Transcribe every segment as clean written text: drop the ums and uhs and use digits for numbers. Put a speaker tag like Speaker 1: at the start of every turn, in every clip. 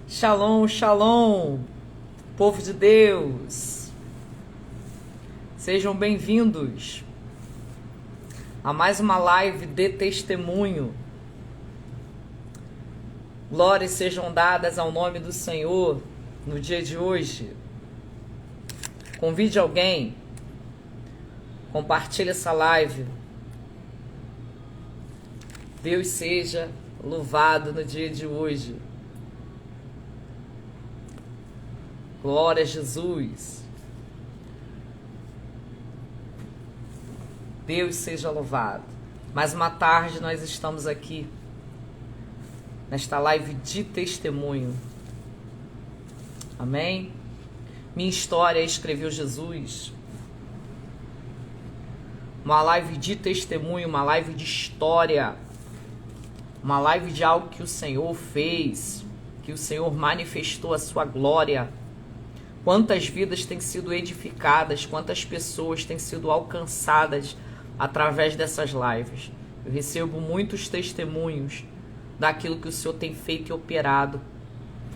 Speaker 1: Shalom, shalom, povo de Deus, sejam bem-vindos a mais uma live de testemunho. Glórias sejam dadas ao nome do Senhor no dia de hoje. Convide alguém, compartilhe essa live. Deus seja louvado no dia de hoje. Glória a Jesus. Deus seja louvado. Mais uma tarde nós estamos aqui nesta live de testemunho. Amém? Minha história escreveu Jesus. Uma live de testemunho, uma live de história. Uma live de algo que o Senhor fez, que o Senhor manifestou a sua glória. Quantas vidas têm sido edificadas, quantas pessoas têm sido alcançadas através dessas lives. Eu recebo muitos testemunhos daquilo que o Senhor tem feito e operado.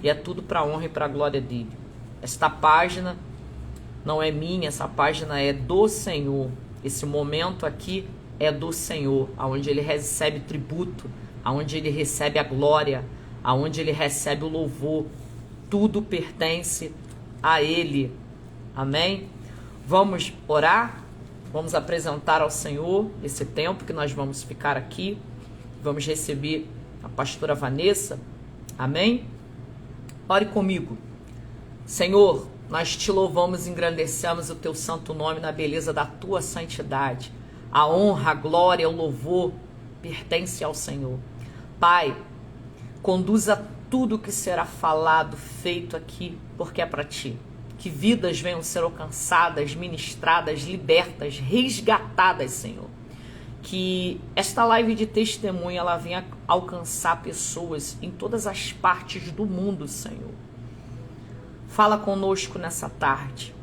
Speaker 1: E é tudo para a honra e para a glória dele. Esta página não é minha, essa página é do Senhor. Esse momento aqui é do Senhor, onde ele recebe tributo, onde ele recebe a glória, onde ele recebe o louvor. Tudo pertence a ele. Amém? Vamos orar? Vamos apresentar ao Senhor esse tempo que nós vamos ficar aqui. Vamos receber a pastora Vanessa. Amém? Ore comigo. Senhor, nós te louvamos e engrandecemos o teu santo nome na beleza da tua santidade. A honra, a glória, o louvor pertence ao Senhor. Pai, conduza tudo que será falado, feito aqui, porque é para ti. Que vidas venham ser alcançadas, ministradas, libertas, resgatadas, Senhor. Que esta live de testemunho, ela venha alcançar pessoas em todas as partes do mundo, Senhor. Fala conosco nessa tarde.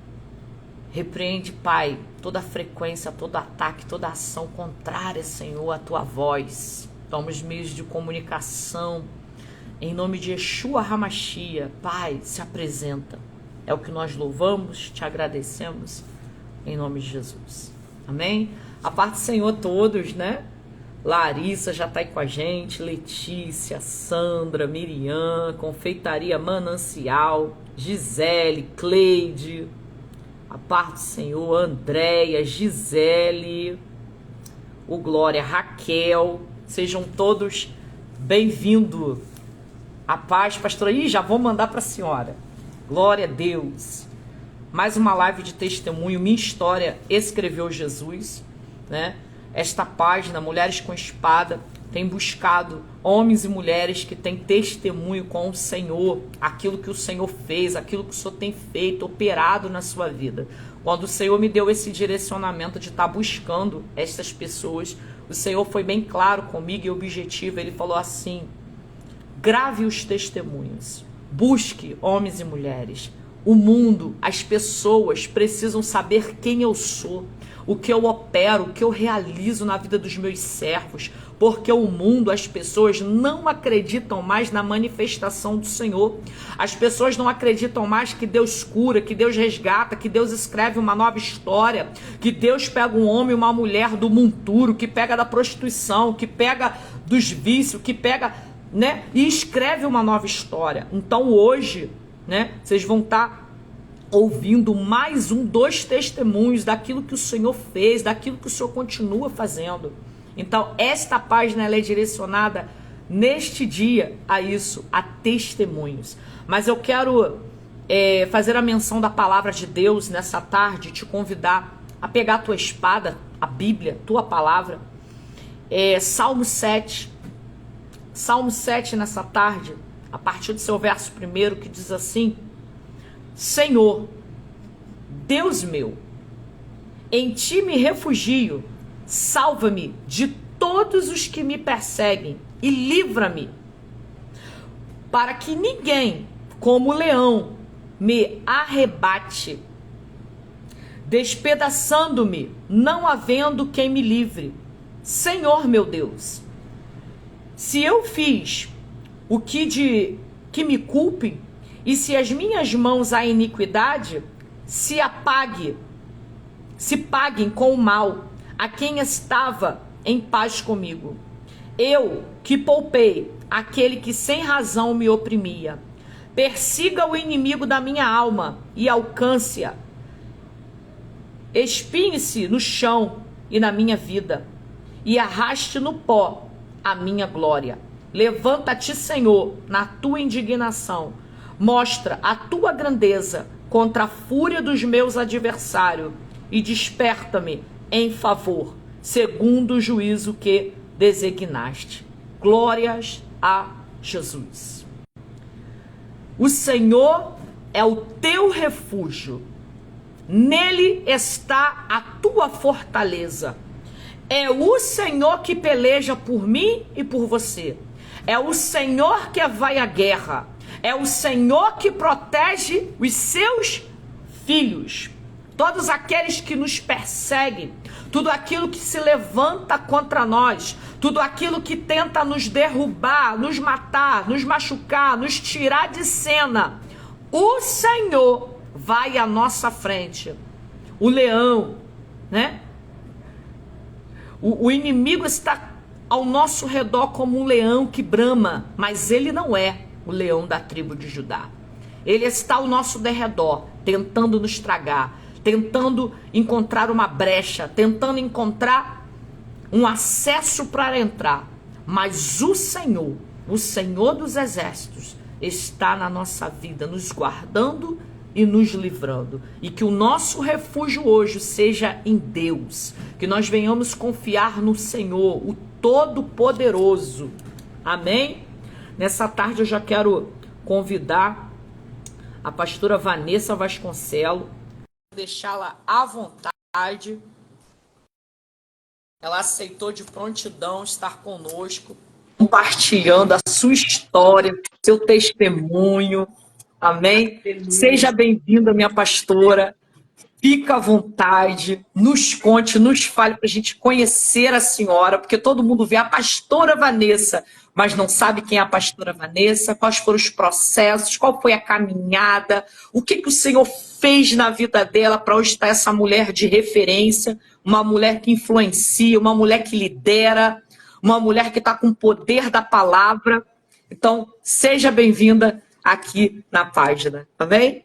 Speaker 1: Repreende, Pai, toda frequência, todo ataque, toda ação contrária, Senhor, à tua voz. Toma os meios de comunicação. Em nome de Yeshua HaMashiach, Pai, se apresenta. É o que nós louvamos, te agradecemos, em nome de Jesus. Amém? A parte do Senhor todos, né? Larissa já está aí com a gente, Letícia, Sandra, Miriam, Confeitaria Manancial, Gisele, Cleide, a parte do Senhor, Andréia, Gisele, o Glória, Raquel, sejam todos bem-vindos. A paz, pastora. Ih, já vou mandar para a senhora. Glória a Deus. Mais uma live de testemunho. Minha história escreveu Jesus, né? Esta página, Mulheres com Espada, tem buscado homens e mulheres que têm testemunho com o Senhor, aquilo que o Senhor fez, aquilo que o Senhor tem feito, operado na sua vida. Quando o Senhor me deu esse direcionamento de estar buscando essas pessoas, o Senhor foi bem claro comigo e objetivo. Ele falou assim: grave os testemunhos, busque homens e mulheres. O mundo, as pessoas precisam saber quem eu sou, o que eu opero, o que eu realizo na vida dos meus servos, porque o mundo, as pessoas não acreditam mais na manifestação do Senhor. As pessoas não acreditam mais que Deus cura, que Deus resgata, que Deus escreve uma nova história, que Deus pega um homem e uma mulher do monturo, que pega da prostituição, que pega dos vícios, que pega, né, e escreve uma nova história. Então hoje, né, vocês vão estar ouvindo mais dos testemunhos daquilo que o Senhor fez, daquilo que o Senhor continua fazendo. Então esta página, ela é direcionada neste dia a isso, a testemunhos. Mas eu quero fazer a menção da palavra de Deus nessa tarde, te convidar a pegar a tua espada, a Bíblia, tua palavra, Salmo 7. Salmo 7 nessa tarde, a partir do seu verso 1, que diz assim: Senhor, Deus meu, em ti me refugio, salva-me de todos os que me perseguem e livra-me, para que ninguém, como leão, me arrebate, despedaçando-me, não havendo quem me livre. Senhor meu Deus, se eu fiz o que que me culpem, e se as minhas mãos há iniquidade, se paguem com o mal a quem estava em paz comigo. Eu que poupei aquele que sem razão me oprimia. Persiga o inimigo da minha alma e alcance-a. Espinhe-se no chão e na minha vida, e arraste no pó a minha glória. Levanta-te, Senhor, na tua indignação. Mostra a tua grandeza contra a fúria dos meus adversários e desperta-me em favor, segundo o juízo que designaste. Glórias a Jesus. O Senhor é o teu refúgio. Nele está a tua fortaleza. É o Senhor que peleja por mim e por você. É o Senhor que vai à guerra. É o Senhor que protege os seus filhos. Todos aqueles que nos perseguem, tudo aquilo que se levanta contra nós, tudo aquilo que tenta nos derrubar, nos matar, nos machucar, nos tirar de cena, o Senhor vai à nossa frente. O leão, né? O inimigo está ao nosso redor como um leão que brama, mas ele não é o leão da tribo de Judá. Ele está ao nosso derredor, tentando nos tragar, tentando encontrar uma brecha, tentando encontrar um acesso para entrar. Mas o Senhor dos exércitos, está na nossa vida, nos guardando e nos livrando. E que o nosso refúgio hoje seja em Deus. Que nós venhamos confiar no Senhor, o Todo-Poderoso. Amém? Nessa tarde eu já quero convidar a pastora Vanessa Vasconcelos, deixá-la à vontade. Ela aceitou de prontidão estar conosco, compartilhando a sua história, seu testemunho. Amém? Seja bem-vinda, minha pastora. Fica à vontade, nos conte, nos fale para a gente conhecer a senhora, porque todo mundo vê a pastora Vanessa, mas não sabe quem é a pastora Vanessa, quais foram os processos, qual foi a caminhada, o que o Senhor fez na vida dela para hoje estar essa mulher de referência, uma mulher que influencia, uma mulher que lidera, uma mulher que está com o poder da palavra. Então, seja bem-vinda aqui na página, amém?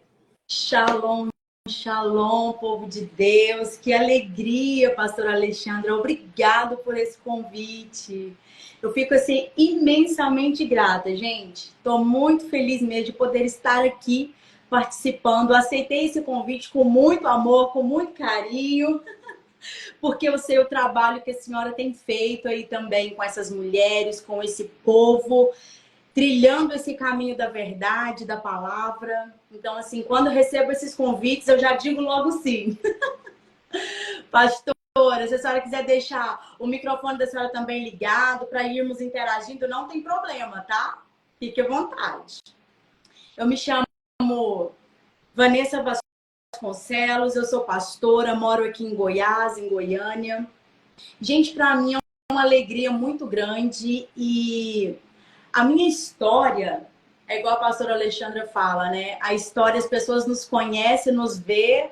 Speaker 2: Shalom, shalom, povo de Deus. Que alegria, pastora Alexandra. Obrigado por esse convite. Eu fico assim imensamente grata, gente. Estou muito feliz mesmo de poder estar aqui participando. Aceitei esse convite com muito amor, com muito carinho, porque eu sei o trabalho que a senhora tem feito aí também com essas mulheres, com esse povo, trilhando esse caminho da verdade, da palavra. Então, assim, quando eu recebo esses convites, eu já digo logo sim. Pastora, se a senhora quiser deixar o microfone da senhora também ligado para irmos interagindo, não tem problema, tá? Fique à vontade. Eu me chamo Vanessa Vasconcelos, eu sou pastora, moro aqui em Goiás, em Goiânia. Gente, para mim é uma alegria muito grande e a minha história é igual a pastora Alexandra fala, né? A história, as pessoas nos conhecem, nos vê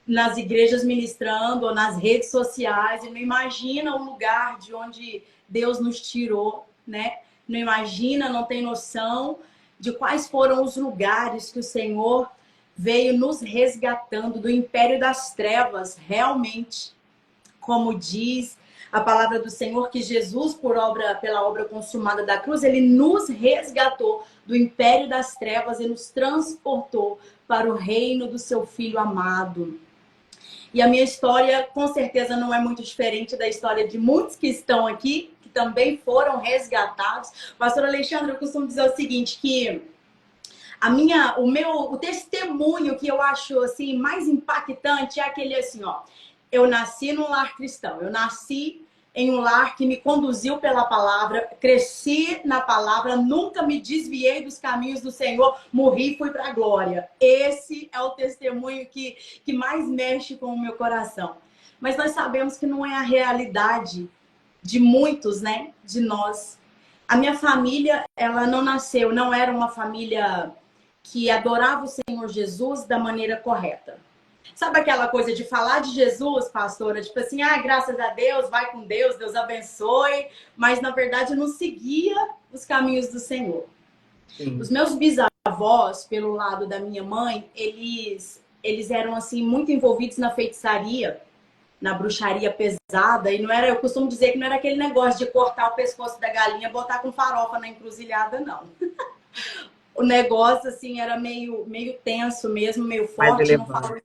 Speaker 2: nas igrejas ministrando ou nas redes sociais e não imagina o lugar de onde Deus nos tirou, né? Não imagina, não tem noção de quais foram os lugares que o Senhor veio nos resgatando do império das trevas, realmente, como diz a palavra do Senhor, que Jesus, pela obra consumada da cruz, ele nos resgatou do império das trevas e nos transportou para o reino do seu Filho amado. E a minha história, com certeza, não é muito diferente da história de muitos que estão aqui, que também foram resgatados. Pastor Alexandre, eu costumo dizer o seguinte, que o testemunho que eu acho assim mais impactante é aquele assim, ó. Eu nasci num lar cristão, eu nasci em um lar que me conduziu pela palavra, cresci na palavra, nunca me desviei dos caminhos do Senhor, morri e fui para a glória. Esse é o testemunho que mais mexe com o meu coração. Mas nós sabemos que não é a realidade de muitos, né? De nós. A minha família, ela não nasceu, não era uma família que adorava o Senhor Jesus da maneira correta. Sabe aquela coisa de falar de Jesus, pastora? Tipo assim, ah, graças a Deus, vai com Deus, Deus abençoe. Mas, na verdade, não seguia os caminhos do Senhor.
Speaker 1: Sim.
Speaker 2: Os meus bisavós, pelo lado da minha mãe, eles eram, assim, muito envolvidos na feitiçaria, na bruxaria pesada. E não era, eu costumo dizer que não era aquele negócio de cortar o pescoço da galinha e botar com farofa na encruzilhada, não. O negócio, assim, era meio tenso mesmo, meio
Speaker 1: Mais
Speaker 2: forte.
Speaker 1: elevado.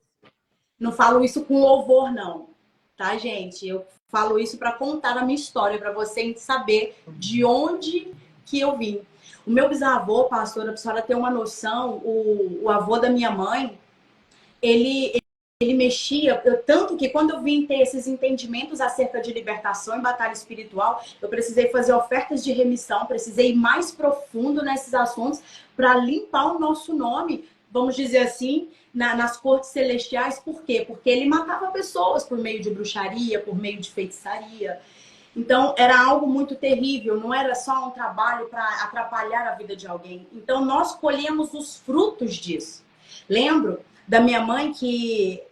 Speaker 2: Não falo isso com louvor, não. Tá, gente? Eu falo isso para contar a minha história, para você saber de onde que eu vim. O meu bisavô, pastora, pra senhora ter uma noção, o avô da minha mãe, ele mexia, tanto que quando eu vim ter esses entendimentos acerca de libertação e batalha espiritual, eu precisei fazer ofertas de remissão, precisei ir mais profundo nesses assuntos para limpar o nosso nome, vamos dizer assim, nas cortes celestiais. Por quê? Porque ele matava pessoas por meio de bruxaria, por meio de feitiçaria. Então, era algo muito terrível, não era só um trabalho para atrapalhar a vida de alguém. Então, nós colhemos os frutos disso. Lembro da minha mãe que,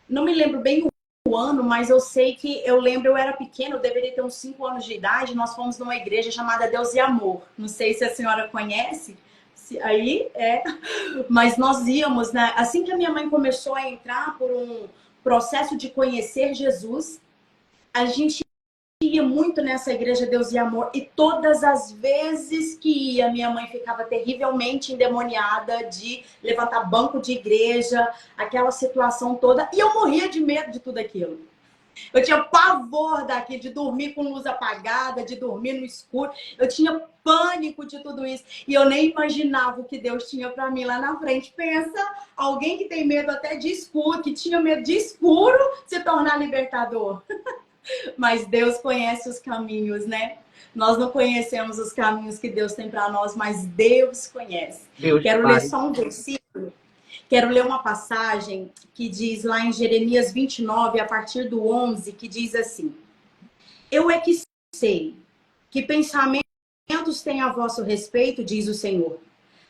Speaker 2: não me lembro bem o ano, mas eu sei que eu era pequena, eu deveria ter uns 5 anos de idade, nós fomos numa igreja chamada Deus e Amor. Não sei se a senhora conhece, aí é, mas nós íamos, né? Assim que a minha mãe começou a entrar por um processo de conhecer Jesus, a gente ia muito nessa igreja Deus e Amor, e todas as vezes que ia, minha mãe ficava terrivelmente endemoniada de levantar banco de igreja, aquela situação toda, e eu morria de medo de tudo aquilo. Eu tinha pavor daqui, de dormir com luz apagada, de dormir no escuro. Eu tinha pânico de tudo isso. E eu nem imaginava o que Deus tinha para mim lá na frente. Pensa, alguém que tem medo até de escuro, que tinha medo de escuro, se tornar libertador. Mas Deus conhece os caminhos, né? Nós não conhecemos os caminhos que Deus tem para nós, mas Deus conhece.
Speaker 1: Deus
Speaker 2: Quero ler
Speaker 1: Pai.
Speaker 2: só um versículo. Quero ler uma passagem que diz lá em Jeremias 29, a partir do 11, que diz assim: Eu é que sei que pensamentos têm a vosso respeito, diz o Senhor.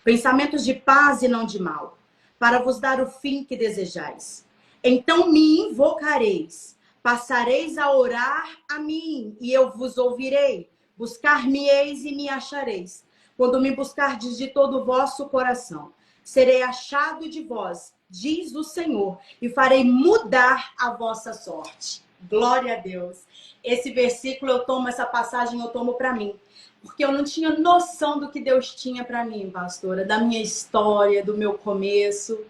Speaker 2: Pensamentos de paz e não de mal, para vos dar o fim que desejais. Então me invocareis, passareis a orar a mim, e eu vos ouvirei. Buscar-me-eis e me achareis, quando me buscardes de todo o vosso coração. Serei achado de vós, diz o Senhor, e farei mudar a vossa sorte. Glória a Deus. Esse versículo essa passagem eu tomo para mim. Porque eu não tinha noção do que Deus tinha para mim, pastora, da minha história, do meu começo.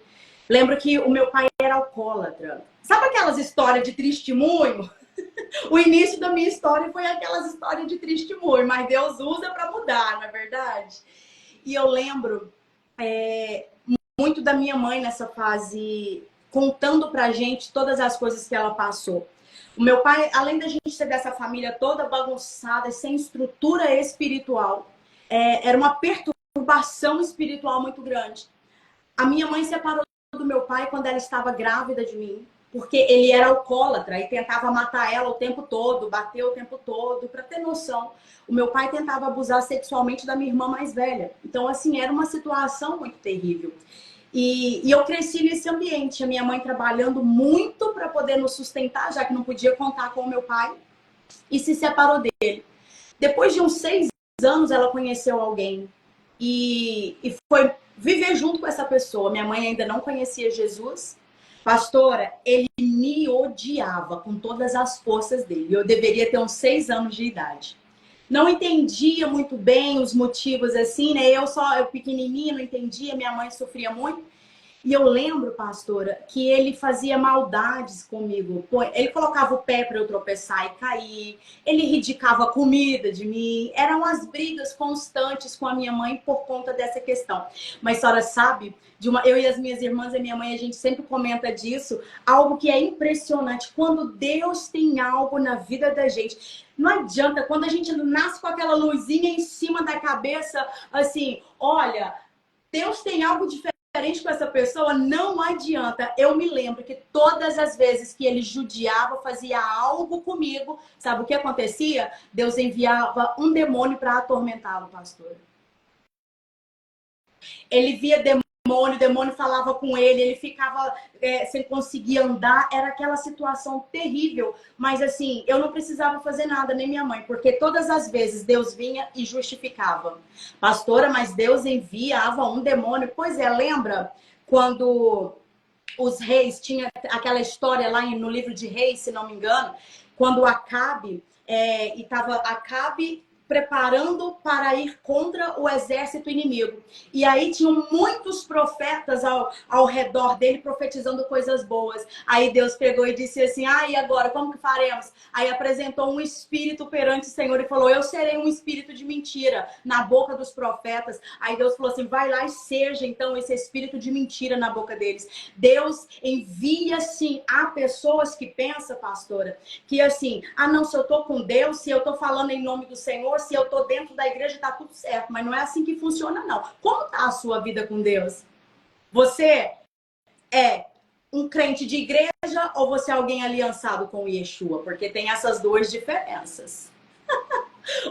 Speaker 2: Lembro que o meu pai era alcoólatra. Sabe aquelas histórias de testemunho? O início da minha história foi aquelas histórias de testemunho, mas Deus usa para mudar, não é verdade? E eu lembro muito da minha mãe nessa fase, contando pra gente todas as coisas que ela passou. O meu pai, além da gente ser dessa família toda bagunçada, sem estrutura espiritual, era uma perturbação espiritual muito grande. A minha mãe separou do meu pai quando ela estava grávida de mim, porque ele era alcoólatra e tentava matar ela o tempo todo, bater o tempo todo. Para ter noção, o meu pai tentava abusar sexualmente da minha irmã mais velha. Então, assim, era uma situação muito terrível. E eu cresci nesse ambiente, a minha mãe trabalhando muito para poder nos sustentar, já que não podia contar com o meu pai, e se separou dele. Depois de uns 6 anos, ela conheceu alguém e foi viver junto com essa pessoa. Minha mãe ainda não conhecia Jesus. Pastora, ele me odiava com todas as forças dele. Eu deveria ter uns 6 anos de idade. Não entendia muito bem os motivos assim, né? Eu pequenininha, não entendia, minha mãe sofria muito. E eu lembro, pastora, que ele fazia maldades comigo. Ele colocava o pé para eu tropeçar e cair. Ele ridicava comida de mim. Eram as brigas constantes com a minha mãe por conta dessa questão. Mas a senhora sabe, eu e as minhas irmãs e minha mãe, a gente sempre comenta disso. Algo que é impressionante. Quando Deus tem algo na vida da gente, não adianta. Quando a gente nasce com aquela luzinha em cima da cabeça, assim, olha, Deus tem algo diferente diferente com essa pessoa, não adianta. Eu me lembro que todas as vezes que ele judiava, fazia algo comigo, sabe o que acontecia? Deus enviava um demônio para atormentá-lo, pastor. Ele via demônio, o demônio falava com ele, ele ficava sem conseguir andar, era aquela situação terrível. Mas assim, eu não precisava fazer nada, nem minha mãe, porque todas as vezes Deus vinha e justificava. Pastora, mas Deus enviava um demônio. Pois é, lembra quando os reis, tinha aquela história lá no livro de Reis, se não me engano, quando Acabe, e estava Acabe preparando para ir contra o exército inimigo. E aí tinham muitos profetas ao redor dele profetizando coisas boas. Aí Deus pegou e disse assim, e agora, como que faremos? Aí apresentou um espírito perante o Senhor e falou, eu serei um espírito de mentira na boca dos profetas. Aí Deus falou assim, vai lá e seja então esse espírito de mentira na boca deles. Deus envia sim a pessoas que pensam, pastora, que assim, não, se eu tô com Deus, se eu tô falando em nome do Senhor, se eu tô dentro da igreja, tá tudo certo. Mas não é assim que funciona, não. Como tá a sua vida com Deus? Você é um crente de igreja ou você é alguém aliançado com Yeshua? Porque tem essas duas diferenças.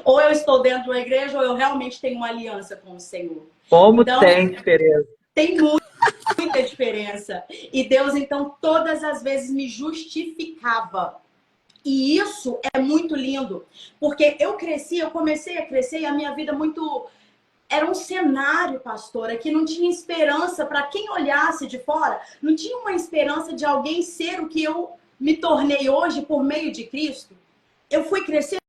Speaker 2: Ou eu estou dentro da igreja ou eu realmente tenho uma aliança com o Senhor.
Speaker 1: Como então, tem diferença.
Speaker 2: Tem muita diferença. E Deus, então, todas as vezes me justificava. E isso é muito lindo, porque eu comecei a crescer e a minha vida era um cenário, pastora, que não tinha esperança para quem olhasse de fora, não tinha uma esperança de alguém ser o que eu me tornei hoje por meio de Cristo. Eu fui crescendo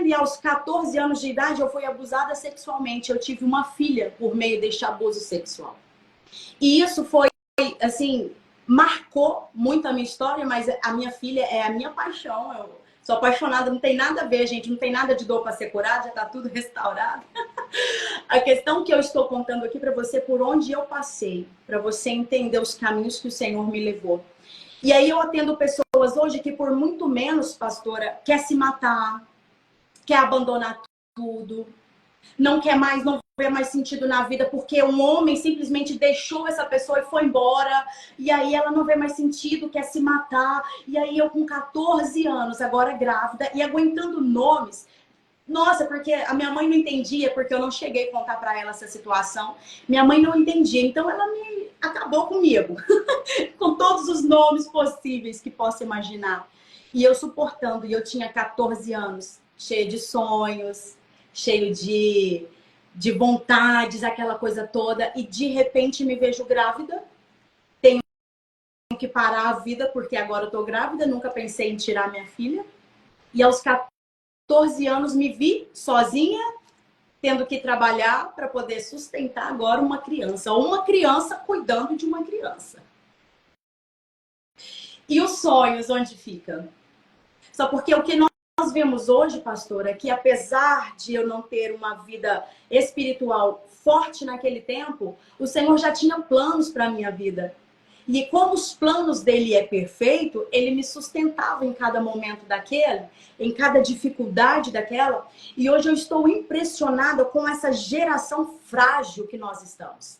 Speaker 2: e aos 14 anos de idade eu fui abusada sexualmente. Eu tive uma filha por meio deste abuso sexual. E isso foi, assim, marcou muito a minha história, mas a minha filha é a minha paixão. Eu sou apaixonada, não tem nada a ver, gente. Não tem nada de dor para ser curada, já tá tudo restaurado. A questão que eu estou contando aqui para você, por onde eu passei, para você entender os caminhos que o Senhor me levou. E aí eu atendo pessoas hoje que por muito menos, pastora, quer se matar, quer abandonar tudo, não quer mais, não vê mais sentido na vida, porque um homem simplesmente deixou essa pessoa e foi embora, e aí ela não vê mais sentido, quer se matar, e aí eu com 14 anos, agora grávida, e aguentando nomes. Nossa, porque a minha mãe não entendia, porque eu não cheguei a contar para ela essa situação. Minha mãe não entendia, então ela acabou comigo, com todos os nomes possíveis que possa imaginar. E eu suportando, e eu tinha 14 anos, cheia de sonhos, cheio de vontades, aquela coisa toda, e de repente me vejo grávida, tenho que parar a vida, porque agora eu tô grávida, nunca pensei em tirar minha filha, e aos 14 anos me vi sozinha, tendo que trabalhar para poder sustentar agora uma criança, ou uma criança cuidando de uma criança. E os sonhos, onde ficam? Só porque o que nós vemos hoje, pastora, é que apesar de eu não ter uma vida espiritual forte naquele tempo, o Senhor já tinha planos para a minha vida. E como os planos dele é perfeito, ele me sustentava em cada momento daquele, em cada dificuldade daquela. E hoje eu estou impressionada com essa geração frágil que nós estamos.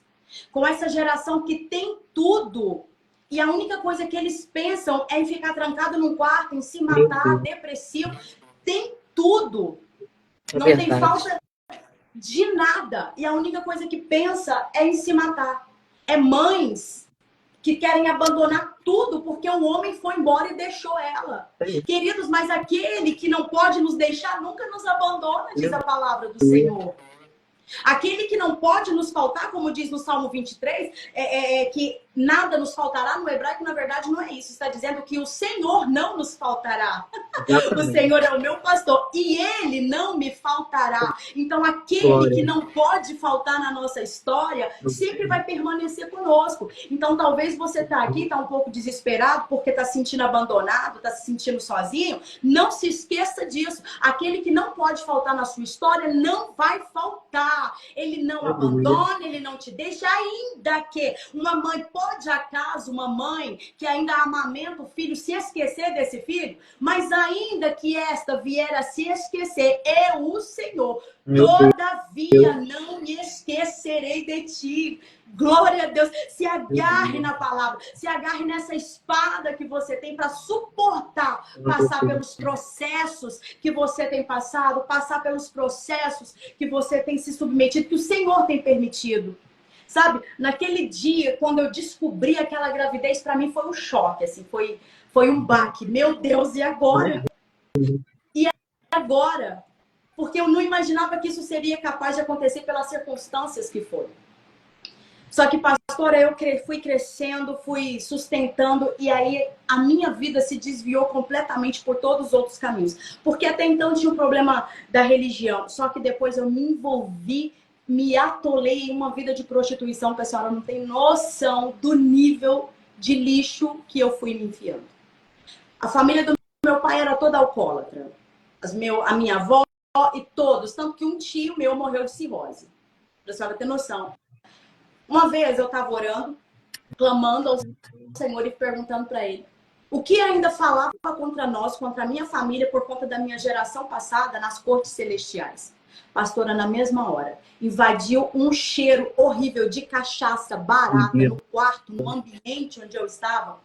Speaker 2: Com essa geração que tem tudo. E a única coisa que eles pensam é em ficar trancado num quarto, em se matar, depressivo. Tem tudo. Não tem falta de nada. E a única coisa que pensa é em se matar. É mães que querem abandonar tudo porque um homem foi embora e deixou ela. Queridos, mas aquele que não pode nos deixar nunca nos abandona, diz a palavra do Senhor. Aquele que não pode nos faltar, como diz no Salmo 23, que nada nos faltará, no hebraico, na verdade, não é isso. Está dizendo que o Senhor não nos faltará. O Senhor é o meu pastor e Ele não me faltará. Então, aquele que não pode faltar na nossa história, sempre vai permanecer conosco. Então, talvez você está aqui, está um pouco desesperado, porque está se sentindo abandonado, está se sentindo sozinho. Não se esqueça disso. Aquele que não pode faltar na sua história, não vai faltar. Ele não abandona, Ele não amante, deixa ainda que uma mãe, pode acaso uma mãe que ainda amamenta o filho se esquecer desse filho? Mas ainda que esta vier a se esquecer, eu, o Senhor, todavia não me esquecerei de ti. Glória a Deus. Se agarre na palavra, se agarre nessa espada que você tem para suportar, passar pelos processos que você tem passado, passar pelos processos que você tem se submetido, que o Senhor tem permitido. Sabe, naquele dia, quando eu descobri aquela gravidez, para mim foi um choque, assim, foi um baque. Meu Deus, e agora? E agora? Porque eu não imaginava que isso seria capaz de acontecer pelas circunstâncias que foram. Só que, pastora, eu fui crescendo, fui sustentando, e aí a minha vida se desviou completamente por todos os outros caminhos. Porque até então tinha um problema da religião, só que depois eu me envolvi, me atolei em uma vida de prostituição. Pessoal, eu não tenho noção do nível de lixo que eu fui me enfiando. A família do meu pai era toda alcoólatra. A minha avó e todos, tanto que um tio meu morreu de cirrose. Pra senhora ter noção. Uma vez eu estava orando, clamando ao Senhor e perguntando para ele o que ainda falava contra nós, contra a minha família, por conta da minha geração passada nas cortes celestiais. Pastora, na mesma hora, invadiu um cheiro horrível de cachaça barata no quarto, no ambiente onde eu estava,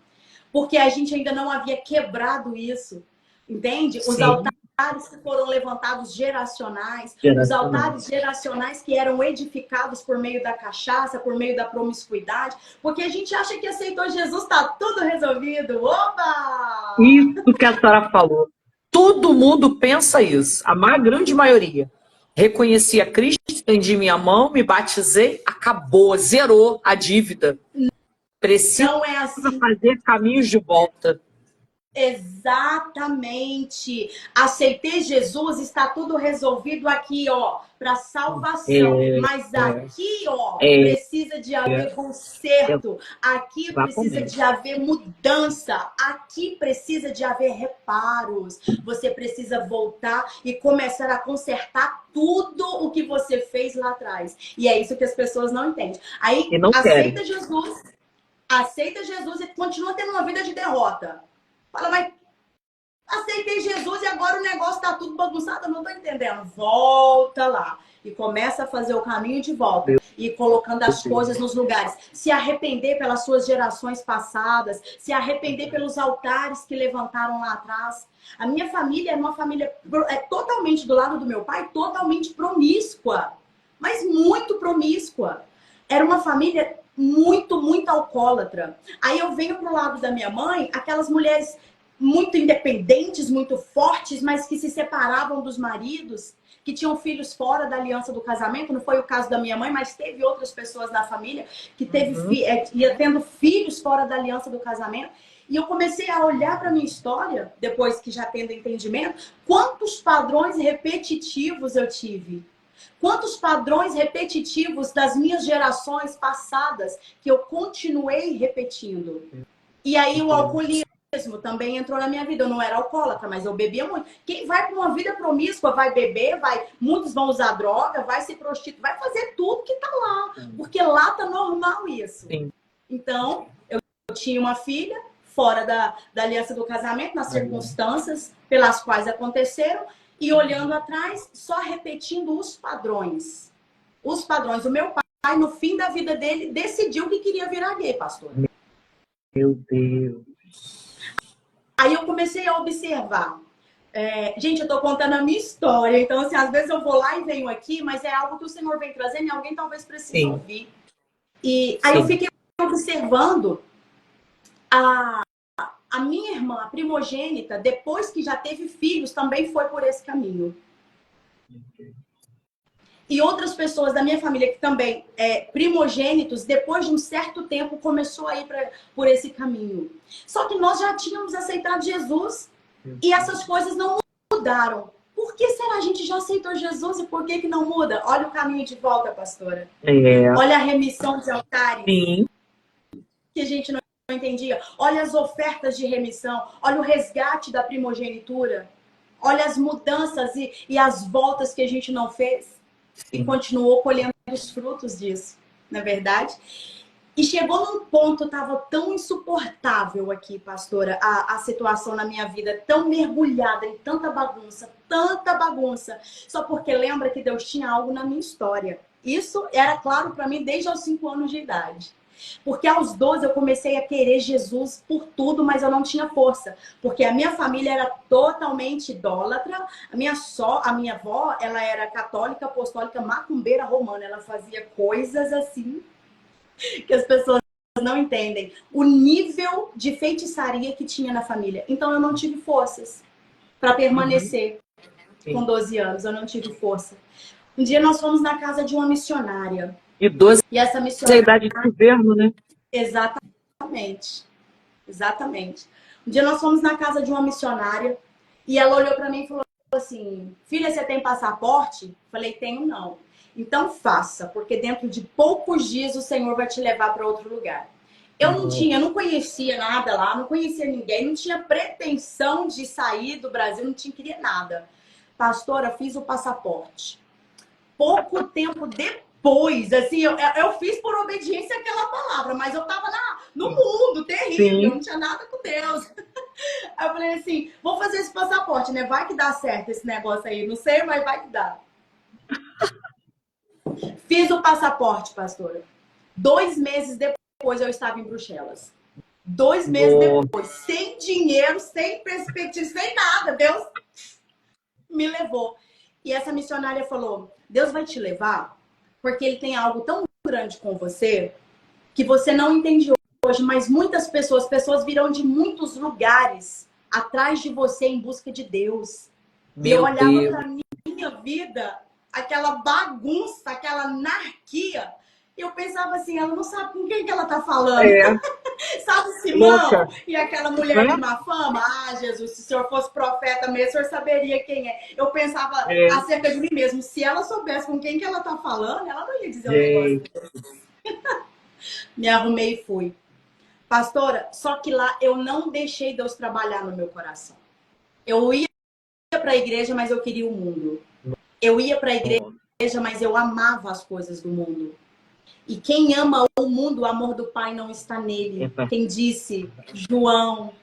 Speaker 2: porque a gente ainda não havia quebrado isso, entende? Os altares que foram levantados geracionais, os altares geracionais que eram edificados por meio da cachaça, por meio da promiscuidade, porque a gente acha que aceitou Jesus, está tudo resolvido. Opa!
Speaker 1: Isso que a senhora falou. Todo mundo pensa isso, a grande maioria. Reconheci a Cristo, estendi minha mão, me batizei, acabou, zerou a dívida. Precisa
Speaker 2: não é assim.
Speaker 1: Fazer caminhos de volta.
Speaker 2: Exatamente. Aceitei Jesus, está tudo resolvido aqui, ó, para salvação. Mas aqui, ó, precisa de haver conserto. Aqui precisa de haver mudança. Aqui precisa de haver reparos. Você precisa voltar e começar a consertar tudo o que você fez lá atrás. E é isso que as pessoas não entendem. Aí, aceita Jesus e continua tendo uma vida de derrota. Fala, mas aceitei Jesus e agora o negócio tá tudo bagunçado, eu não tô entendendo. Volta lá e começa a fazer o caminho de volta e colocando as coisas nos lugares. Se arrepender pelas suas gerações passadas, se arrepender pelos altares que levantaram lá atrás. A minha família é uma família totalmente do lado do meu pai, totalmente promíscua, mas muito promíscua. Era uma família muito, muito alcoólatra. Aí eu venho pro lado da minha mãe, aquelas mulheres muito independentes, muito fortes, mas que se separavam dos maridos, que tinham filhos fora da aliança do casamento. Não foi o caso da minha mãe, mas teve outras pessoas na família que ia tendo filhos fora da aliança do casamento. E eu comecei a olhar para minha história, depois que já tendo entendimento, quantos padrões repetitivos eu tive. Quantos padrões repetitivos das minhas gerações passadas que eu continuei repetindo. E aí o alcoolismo também entrou na minha vida. Eu não era alcoólatra, mas eu bebia muito. Quem vai para uma vida promíscua vai beber, muitos vão usar droga, vai se prostituir, vai fazer tudo que tá lá. Porque lá tá normal isso. Sim. Então, eu tinha uma filha fora da aliança do casamento, nas circunstâncias pelas quais aconteceram, e olhando atrás, só repetindo os padrões. Os padrões. O meu pai, no fim da vida dele, decidiu que queria virar gay, pastor.
Speaker 1: Meu Deus.
Speaker 2: Aí eu comecei a observar. Gente, eu tô contando a minha história. Então, assim, às vezes eu vou lá e venho aqui, mas é algo que o Senhor vem trazendo e alguém talvez precise ouvir. E aí eu fiquei observando a minha irmã, a primogênita, depois que já teve filhos, também foi por esse caminho. E outras pessoas da minha família que também primogênitos, depois de um certo tempo, começou a ir por esse caminho. Só que nós já tínhamos aceitado Jesus e essas coisas não mudaram. Por que será? A gente já aceitou Jesus e por que não muda? Olha o caminho de volta, pastora. Olha a remissão de altares.
Speaker 1: Sim.
Speaker 2: Que a gente não entendia. Olha as ofertas de remissão. Olha o resgate da primogenitura. Olha as mudanças e as voltas que a gente não fez. Sim. E continuou colhendo os frutos disso. na verdade. E chegou num ponto, estava tão insuportável aqui, pastora, a situação na minha vida, tão mergulhada em tanta bagunça, só porque lembra que Deus tinha algo na minha história. Isso era claro para mim desde os 5 anos de idade. Porque aos 12 eu comecei a querer Jesus por tudo, mas eu não tinha força. Porque a minha família era totalmente idólatra. A minha avó, ela era católica, apostólica, macumbeira romana. Ela fazia coisas assim que as pessoas não entendem. O nível de feitiçaria que tinha na família. Então eu não tive forças para permanecer com 12 anos. Eu não tive força. Um dia nós fomos na casa de uma missionária.
Speaker 1: E 12
Speaker 2: E essa
Speaker 1: é a
Speaker 2: missionária...
Speaker 1: idade de governo, né?
Speaker 2: Exatamente. Exatamente. Um dia nós fomos na casa de uma missionária e ela olhou para mim e falou assim: filha, você tem passaporte? Falei: tenho não. Então faça, porque dentro de poucos dias o Senhor vai te levar para outro lugar. Eu não conhecia nada lá, não conhecia ninguém, não tinha pretensão de sair do Brasil, não queria nada. Pastora, fiz o passaporte. Pouco tempo depois, assim, eu fiz por obediência àquela palavra, mas eu tava no mundo, terrível, não tinha nada com Deus. Aí eu falei assim, vou fazer esse passaporte, né? Vai que dá certo esse negócio aí, não sei, mas vai que dá. Fiz o passaporte, pastora. 2 meses depois eu estava em Bruxelas. 2 meses depois, sem dinheiro, sem perspectiva, sem nada. Deus me levou. E essa missionária falou: Deus vai te levar porque Ele tem algo tão grande com você que você não entende hoje, mas muitas pessoas virão de muitos lugares atrás de você em busca de Deus. E eu olhava para minha vida, aquela bagunça, aquela anarquia, e eu pensava assim, ela não sabe com quem que ela tá falando. Sabe Simão? E aquela mulher de má fama? Ah, Jesus, se o senhor fosse profeta mesmo, o senhor saberia quem é. Eu pensava acerca de mim mesmo. Se ela soubesse com quem que ela tá falando, ela não ia dizer um negócio desse. Me arrumei e fui. Pastora, só que lá eu não deixei Deus trabalhar no meu coração. Eu ia para a igreja, mas eu queria o mundo. Eu ia para a igreja, mas eu amava as coisas do mundo. E quem ama o mundo, o amor do Pai não está nele. Quem disse? João.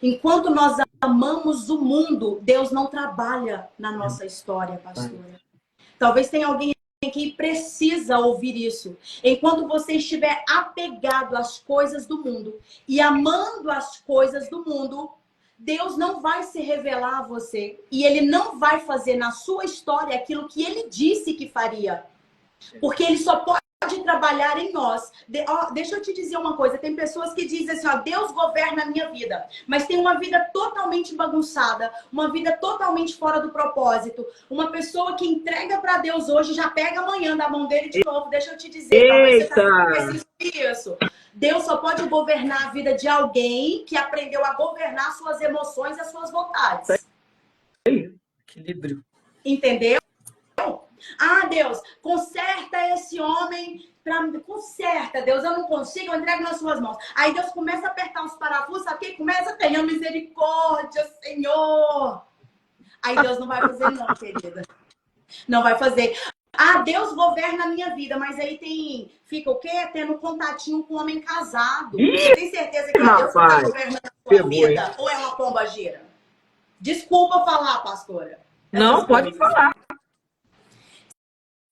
Speaker 2: Enquanto nós amamos o mundo, Deus não trabalha na nossa história, pastora. Talvez tenha alguém que precisa ouvir isso. Enquanto você estiver apegado às coisas do mundo e amando as coisas do mundo, Deus não vai se revelar a você. E Ele não vai fazer na sua história aquilo que Ele disse que faria. Porque Ele só pode trabalhar em nós. Deixa eu te dizer uma coisa. Tem pessoas que dizem assim, ó, Deus governa a minha vida. Mas tem uma vida totalmente bagunçada. Uma vida totalmente fora do propósito. Uma pessoa que entrega para Deus hoje, já pega amanhã da mão dele de novo. Deixa eu te dizer. Talvez você tá isso. Deus só pode governar a vida de alguém que aprendeu a governar suas emoções e as suas vontades.
Speaker 1: Equilíbrio.
Speaker 2: Entendeu? Ah, Deus, conserta esse homem. Conserta, Deus, eu não consigo, eu entrego nas suas mãos. Aí Deus começa a apertar os parafusos, sabe quem começa? Tenha misericórdia, Senhor. Aí Deus não vai fazer não, querida. Não vai fazer. Ah, Deus governa a minha vida, mas aí fica o quê? Tendo contatinho com um homem casado. Você tem certeza que é Deus que está governando a sua vida? Ou é uma pomba gira? Desculpa falar, pastora.
Speaker 1: Não, pode falar.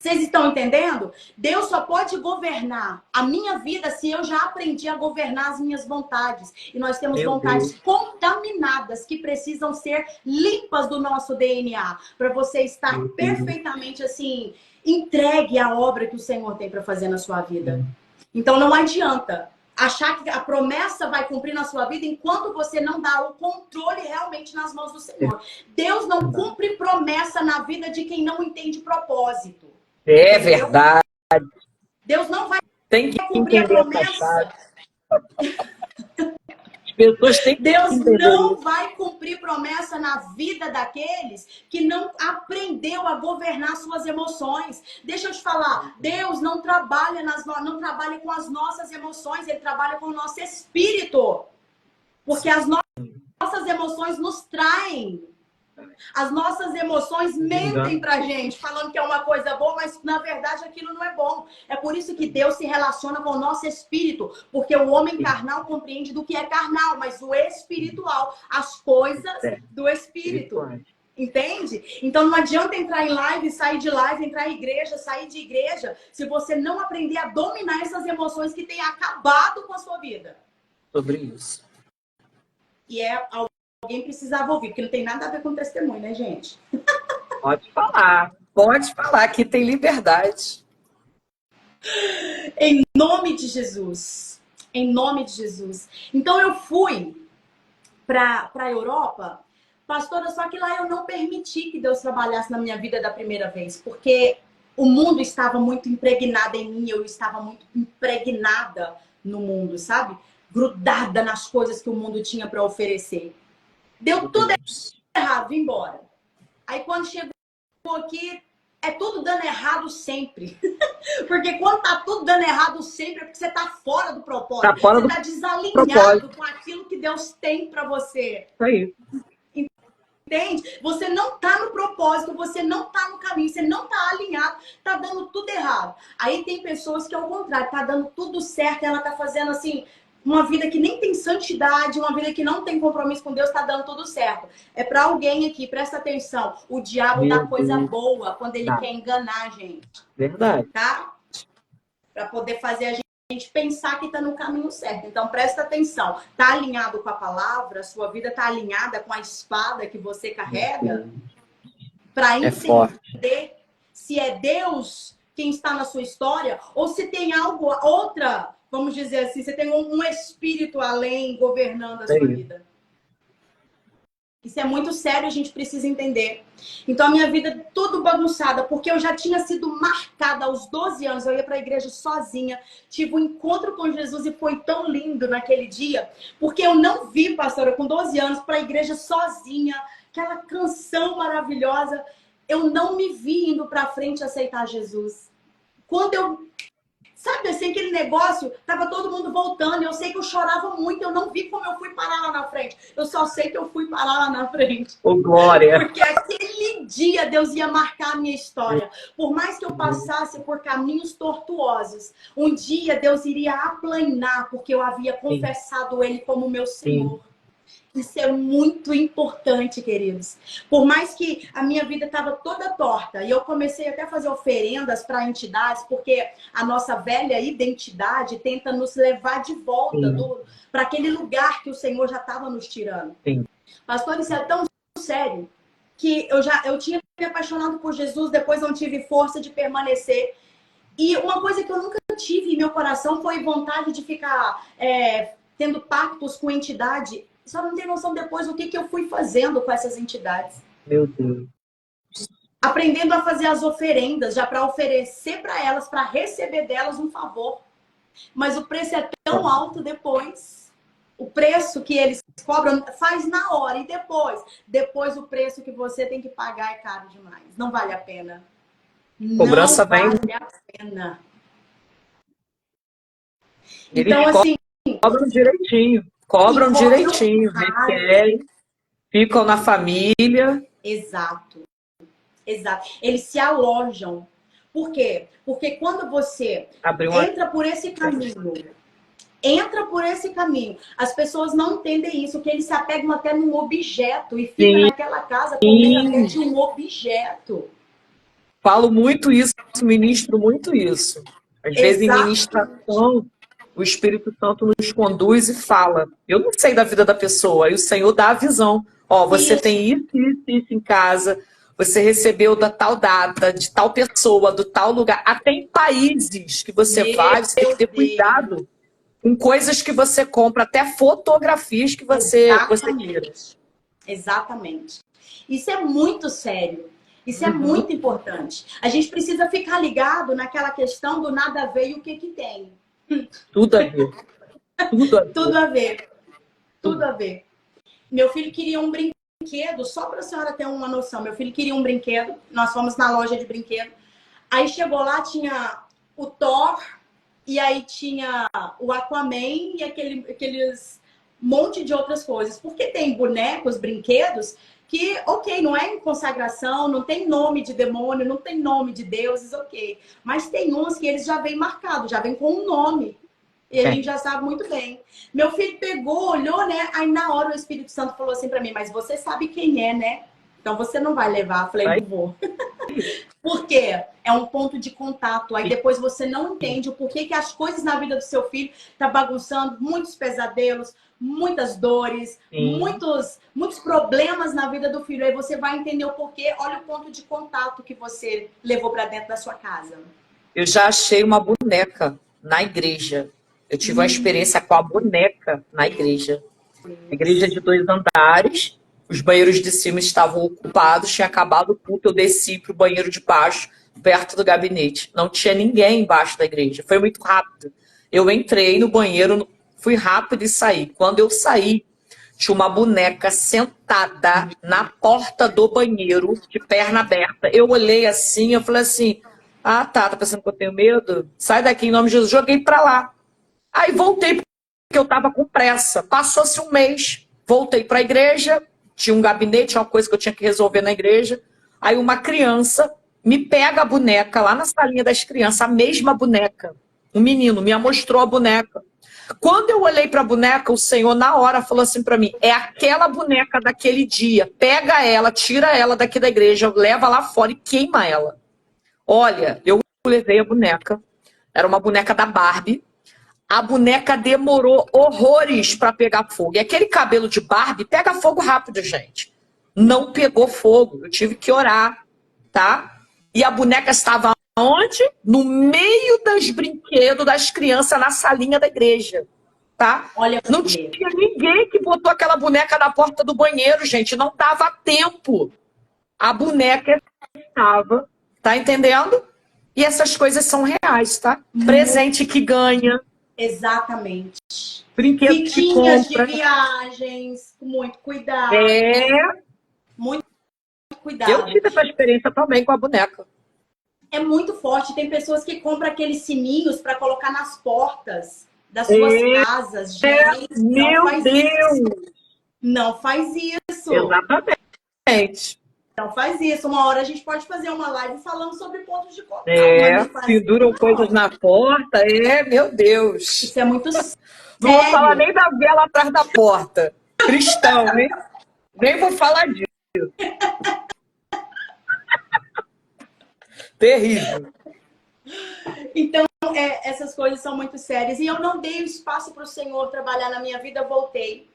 Speaker 2: Vocês estão entendendo? Deus só pode governar a minha vida se eu já aprendi a governar as minhas vontades. E nós temos vontades contaminadas que precisam ser limpas do nosso DNA para você estar perfeitamente assim entregue à obra que o Senhor tem para fazer na sua vida. Então não adianta achar que a promessa vai cumprir na sua vida enquanto você não dá o controle realmente nas mãos do Senhor. Deus não cumpre promessa na vida de quem não entende propósito.
Speaker 1: É verdade.
Speaker 2: Deus não vai
Speaker 1: cumprir a promessa. As pessoas têm que
Speaker 2: Deus não vai cumprir promessa na vida daqueles que não aprendeu a governar suas emoções. Deixa eu te falar, Deus não trabalha com as nossas emoções, Ele trabalha com o nosso espírito. Porque as nossas emoções nos traem As nossas emoções mentem
Speaker 3: Engano.
Speaker 2: pra gente, falando que é uma coisa boa, mas na verdade aquilo não é bom. É por isso que Deus se relaciona com o nosso espírito, porque o homem carnal compreende do que é carnal, mas o espiritual, as coisas do espírito. Entende? Então não adianta entrar em live, sair de live, entrar em igreja, sair de igreja, se você não aprender a dominar essas emoções que têm acabado com a sua vida.
Speaker 3: Sobre isso.
Speaker 2: E alguém precisava ouvir, porque não tem nada a ver com testemunho, né, gente?
Speaker 1: Pode falar, aqui tem liberdade.
Speaker 2: Em nome de Jesus. Em nome de Jesus. Então eu fui para a Europa, pastora, só que lá eu não permiti que Deus trabalhasse na minha vida da primeira vez, porque o mundo estava muito impregnado em mim, eu estava muito impregnada no mundo, sabe? Grudada nas coisas que o mundo tinha para oferecer. Deu tudo errado, vim embora. Aí quando chegou aqui, é tudo dando errado sempre. Porque quando tá tudo dando errado sempre, é porque você tá fora do propósito. Você tá desalinhado com aquilo que Deus tem para você.
Speaker 3: Isso aí.
Speaker 2: Entende? Você não tá no propósito, você não tá no caminho, você não tá alinhado, tá dando tudo errado. Aí tem pessoas que ao contrário, tá dando tudo certo, ela tá fazendo assim, uma vida que nem tem santidade, uma vida que não tem compromisso com Deus, tá dando tudo certo. É para alguém aqui, presta atenção. O diabo dá coisa boa quando ele quer enganar a gente.
Speaker 3: Verdade.
Speaker 2: Tá? Para poder fazer a gente pensar que tá no caminho certo. Então presta atenção. Tá alinhado com a palavra? Sua vida tá alinhada com a espada que você carrega? Para entender se é Deus quem está na sua história ou se tem algo, outra, vamos dizer assim, você tem um espírito além governando a sua vida. Isso é muito sério, a gente precisa entender. Então a minha vida tudo bagunçada, porque eu já tinha sido marcada aos 12 anos, eu ia para a igreja sozinha, tive um encontro com Jesus e foi tão lindo naquele dia, porque eu não vi, pastora, com 12 anos, para a igreja sozinha, aquela canção maravilhosa, eu não me vi indo para frente aceitar Jesus. Quando eu... Sabe assim, aquele negócio, tava todo mundo voltando, eu sei que eu chorava muito, eu não vi como eu fui parar lá na frente. Eu só sei que eu fui parar lá na frente.
Speaker 3: Ô, glória!
Speaker 2: Porque aquele dia Deus ia marcar a minha história. Por mais que eu passasse por caminhos tortuosos, um dia Deus iria aplanar, porque eu havia confessado Ele como meu Senhor. Isso é muito importante, queridos. Por mais que a minha vida estava toda torta, e eu comecei até a fazer oferendas para entidades, porque a nossa velha identidade tenta nos levar de volta para aquele lugar que o Senhor já estava nos tirando. Pastor, isso é tão sério que eu tinha me apaixonado por Jesus, depois não tive força de permanecer. E uma coisa que eu nunca tive em meu coração foi vontade de ficar tendo pactos com entidade. Só não tem noção depois o que eu fui fazendo com essas entidades.
Speaker 3: Meu Deus.
Speaker 2: Aprendendo a fazer as oferendas, já para oferecer para elas, para receber delas um favor. Mas o preço é tão alto depois. O preço que eles cobram faz na hora. E depois o preço que você tem que pagar é caro demais. Não vale a pena.
Speaker 3: Cobrança
Speaker 2: não vale a pena.
Speaker 3: Então, assim... Cobram direitinho. Cobram direitinho, requerem, ficam na família.
Speaker 2: Exato. Eles se alojam. Por quê? Porque quando você entra por esse caminho, as pessoas não entendem isso, que eles se apegam até num objeto e ficam naquela casa como de um objeto.
Speaker 1: Falo muito isso, ministro muito isso. Às vezes em ministração... O Espírito Santo nos conduz e fala. Eu não sei da vida da pessoa. E o Senhor dá a visão. Você tem isso em casa. Você recebeu da tal data, de tal pessoa, do tal lugar. Até em países que você vai, você tem que ter cuidado com coisas que você compra. Até fotografias que você queira.
Speaker 2: Exatamente. Isso é muito sério. Isso é muito importante. A gente precisa ficar ligado naquela questão do nada a ver e o que tem.
Speaker 1: Tudo a ver.
Speaker 2: Tudo a ver. Meu filho queria um brinquedo, só para a senhora ter uma noção. Meu filho queria um brinquedo, nós fomos na loja de brinquedo. Aí chegou lá, tinha o Thor, e aí tinha o Aquaman e aqueles monte de outras coisas. Porque tem bonecos, brinquedos, que, ok, não é em consagração, não tem nome de demônio, não tem nome de deuses, ok. Mas tem uns que eles já vêm marcados, já vêm com um nome. E a gente já sabe muito bem. Meu filho pegou, olhou, né? Aí na hora o Espírito Santo falou assim pra mim, mas você sabe quem é, né? Então você não vai levar. Eu falei, não vou. Por quê? É um ponto de contato. Aí depois você não entende o porquê que as coisas na vida do seu filho tá bagunçando, muitos pesadelos, muitas dores, muitos problemas na vida do filho. Aí você vai entender o porquê. Olha o ponto de contato que você levou para dentro da sua casa.
Speaker 3: Eu já achei uma boneca na igreja. Eu tive uma experiência com a boneca na igreja. A igreja de 2 andares, os banheiros de cima estavam ocupados, tinha acabado o culto, eu desci para o banheiro de baixo, perto do gabinete. Não tinha ninguém embaixo da igreja. Foi muito rápido. Eu entrei no banheiro, fui rápido e saí. Quando eu saí, tinha uma boneca sentada na porta do banheiro, de perna aberta. Eu olhei assim, eu falei assim, ah, tá pensando que eu tenho medo? Sai daqui em nome de Jesus. Joguei pra lá. Aí voltei porque eu tava com pressa. Passou-se um mês, voltei pra igreja, tinha um gabinete, tinha uma coisa que eu tinha que resolver na igreja. Aí uma criança me pega a boneca lá na salinha das crianças, a mesma boneca. Um menino me mostrou a boneca. Quando eu olhei para a boneca, o Senhor na hora falou assim para mim, é aquela boneca daquele dia, pega ela, tira ela daqui da igreja, leva lá fora e queima ela. Olha, eu levei a boneca, era uma boneca da Barbie, a boneca demorou horrores para pegar fogo. E aquele cabelo de Barbie pega fogo rápido, gente. Não pegou fogo, eu tive que orar, tá? E a boneca estava onde? No meio dos brinquedos das crianças na salinha da igreja, tá?
Speaker 2: Olha,
Speaker 3: não tinha ninguém que botou aquela boneca na porta do banheiro, gente. Não dava tempo. A boneca estava, tá entendendo? E essas coisas são reais, tá? Presente que ganha.
Speaker 2: Exatamente.
Speaker 3: Brinquedo que compra.
Speaker 2: De viagens, com muito cuidado. Muito cuidado.
Speaker 3: Eu tive essa experiência também com a boneca.
Speaker 2: É muito forte. Tem pessoas que compram aqueles sininhos para colocar nas portas das suas casas. Gente,
Speaker 3: meu Deus!
Speaker 2: Não faz isso.
Speaker 3: Exatamente.
Speaker 2: Não faz isso. Uma hora a gente pode fazer uma live falando sobre pontos de contato.
Speaker 3: Penduram coisas na porta. Meu Deus.
Speaker 2: Isso é muito sério.
Speaker 3: Não vou falar nem da vela atrás da porta. Cristão, né? Nem vou falar disso. Terrível.
Speaker 2: Então, essas coisas são muito sérias. E eu não dei espaço para o Senhor trabalhar na minha vida, eu voltei.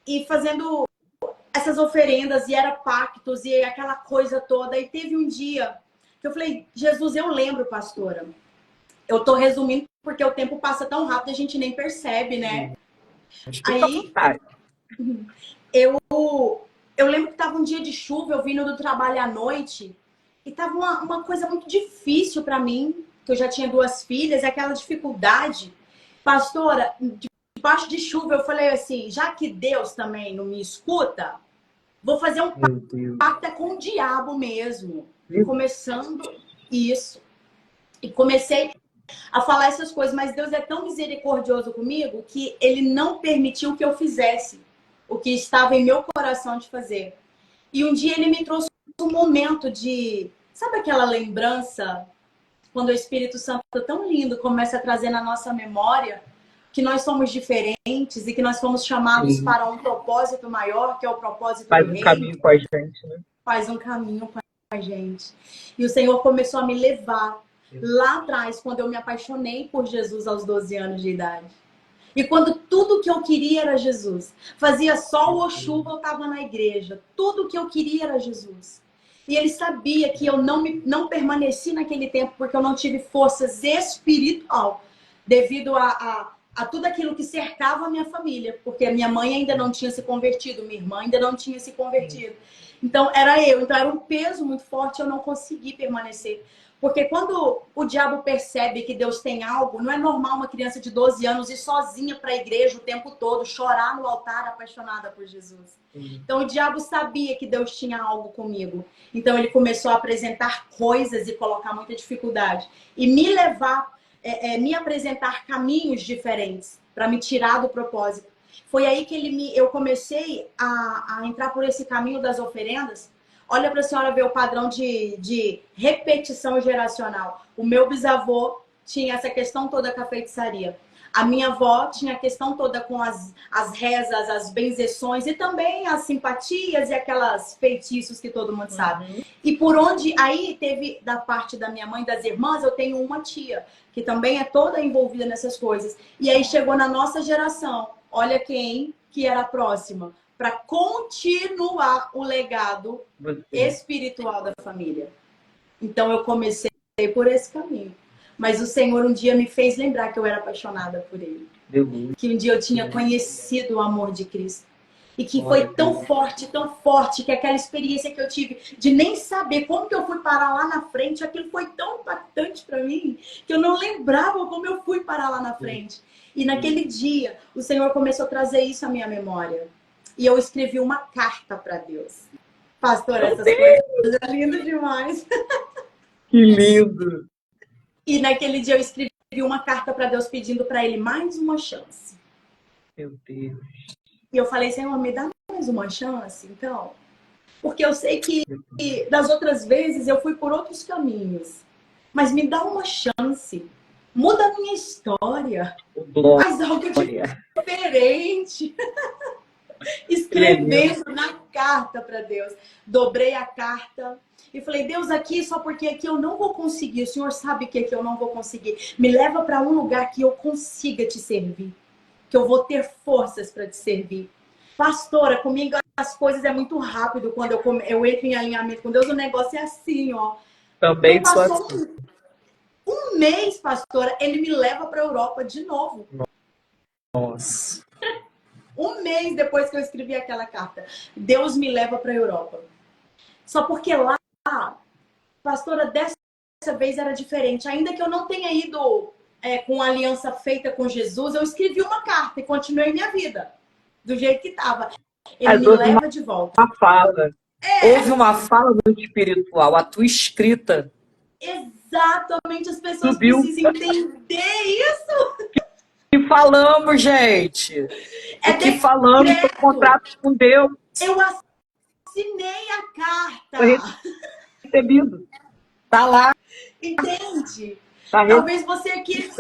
Speaker 2: E fazendo essas oferendas, e era pactos, e aquela coisa toda. E teve um dia que eu falei, Jesus, eu lembro, pastora. Eu tô resumindo porque o tempo passa tão rápido, a gente nem percebe, né? Aí, eu lembro que tava um dia de chuva, eu vindo do trabalho à noite, e tava uma coisa muito difícil para mim, que eu já tinha 2 filhas, e aquela dificuldade. Pastora, debaixo de chuva, eu falei assim, já que Deus também não me escuta, vou fazer um pacto com o diabo mesmo. Começando isso. E comecei a falar essas coisas, mas Deus é tão misericordioso comigo que ele não permitiu que eu fizesse o que estava em meu coração de fazer. E um dia ele me trouxe um momento de... Sabe aquela lembrança, quando o Espírito Santo tão lindo começa a trazer na nossa memória que nós somos diferentes e que nós fomos chamados para um propósito maior, que é o propósito do reino.
Speaker 3: Faz um caminho com a gente, né?
Speaker 2: Faz um caminho com a gente. E o Senhor começou a me levar lá atrás, quando eu me apaixonei por Jesus aos 12 anos de idade. E quando tudo que eu queria era Jesus. Fazia sol ou chuva, eu estava na igreja. Tudo que eu queria era Jesus. E ele sabia que eu não permaneci naquele tempo porque eu não tive forças espiritual devido a tudo aquilo que cercava a minha família. Porque a minha mãe ainda não tinha se convertido, minha irmã ainda não tinha se convertido. Então era então era um peso muito forte, eu não consegui permanecer. Porque quando o diabo percebe que Deus tem algo, não é normal uma criança de 12 anos ir sozinha para a igreja o tempo todo, chorar no altar apaixonada por Jesus. Então o diabo sabia que Deus tinha algo comigo. Então ele começou a apresentar coisas e colocar muita dificuldade. E me levar, me apresentar caminhos diferentes para me tirar do propósito. Foi aí que eu comecei a entrar por esse caminho das oferendas. Olha para a senhora ver o padrão de repetição geracional. O meu bisavô tinha essa questão toda com a feitiçaria. A minha avó tinha a questão toda com as rezas, as benzeções e também as simpatias e aquelas feitiços que todo mundo sabe. E por onde aí teve da parte da minha mãe, das irmãs, eu tenho uma tia que também é toda envolvida nessas coisas. E aí chegou na nossa geração, olha quem que era a próxima, para continuar o legado espiritual da família. Então eu comecei por esse caminho. Mas o Senhor um dia me fez lembrar que eu era apaixonada por Ele. Que um dia eu tinha conhecido o amor de Cristo. E que foi tão forte, que aquela experiência que eu tive de nem saber como que eu fui parar lá na frente, aquilo foi tão impactante para mim, que eu não lembrava como eu fui parar lá na frente. E naquele dia, o Senhor começou a trazer isso à minha memória. E eu escrevi uma carta para Deus. Pastor, essas coisas é lindo demais.
Speaker 3: Que lindo!
Speaker 2: E naquele dia eu escrevi uma carta para Deus pedindo para Ele mais uma chance.
Speaker 3: Meu Deus.
Speaker 2: E eu falei, Senhor, me dá mais uma chance, então. Porque eu sei que das outras vezes eu fui por outros caminhos. Mas me dá uma chance. Muda a minha história. Faz algo diferente. Escrevendo na carta para Deus. Dobrei a carta. E falei, Deus, aqui só porque aqui eu não vou conseguir. O Senhor sabe que aqui eu não vou conseguir. Me leva para um lugar que eu consiga te servir. Que eu vou ter forças para te servir. Pastora, comigo as coisas é muito rápido quando eu entro em alinhamento com Deus. O negócio é assim, ó.
Speaker 3: Também
Speaker 2: então,
Speaker 3: sou
Speaker 2: passou
Speaker 3: assim.
Speaker 2: um mês, pastora, ele me leva para a Europa de novo.
Speaker 3: Nossa.
Speaker 2: Um mês depois que eu escrevi aquela carta, Deus me leva para a Europa. Só porque lá, pastora, dessa vez era diferente. Ainda que eu não tenha ido com a aliança feita com Jesus, eu escrevi uma carta e continuei minha vida do jeito que estava. Ele me leva de volta.
Speaker 3: Uma fala. Houve uma fala no espiritual, a tua escrita.
Speaker 2: Exatamente, as pessoas precisam entender isso.
Speaker 3: E falamos, gente. O que falamos foi contrato com Deus.
Speaker 2: Eu assinei a carta.
Speaker 3: Foi recebido. Tá lá.
Speaker 2: Entende?
Speaker 3: Tá
Speaker 2: Talvez você aqui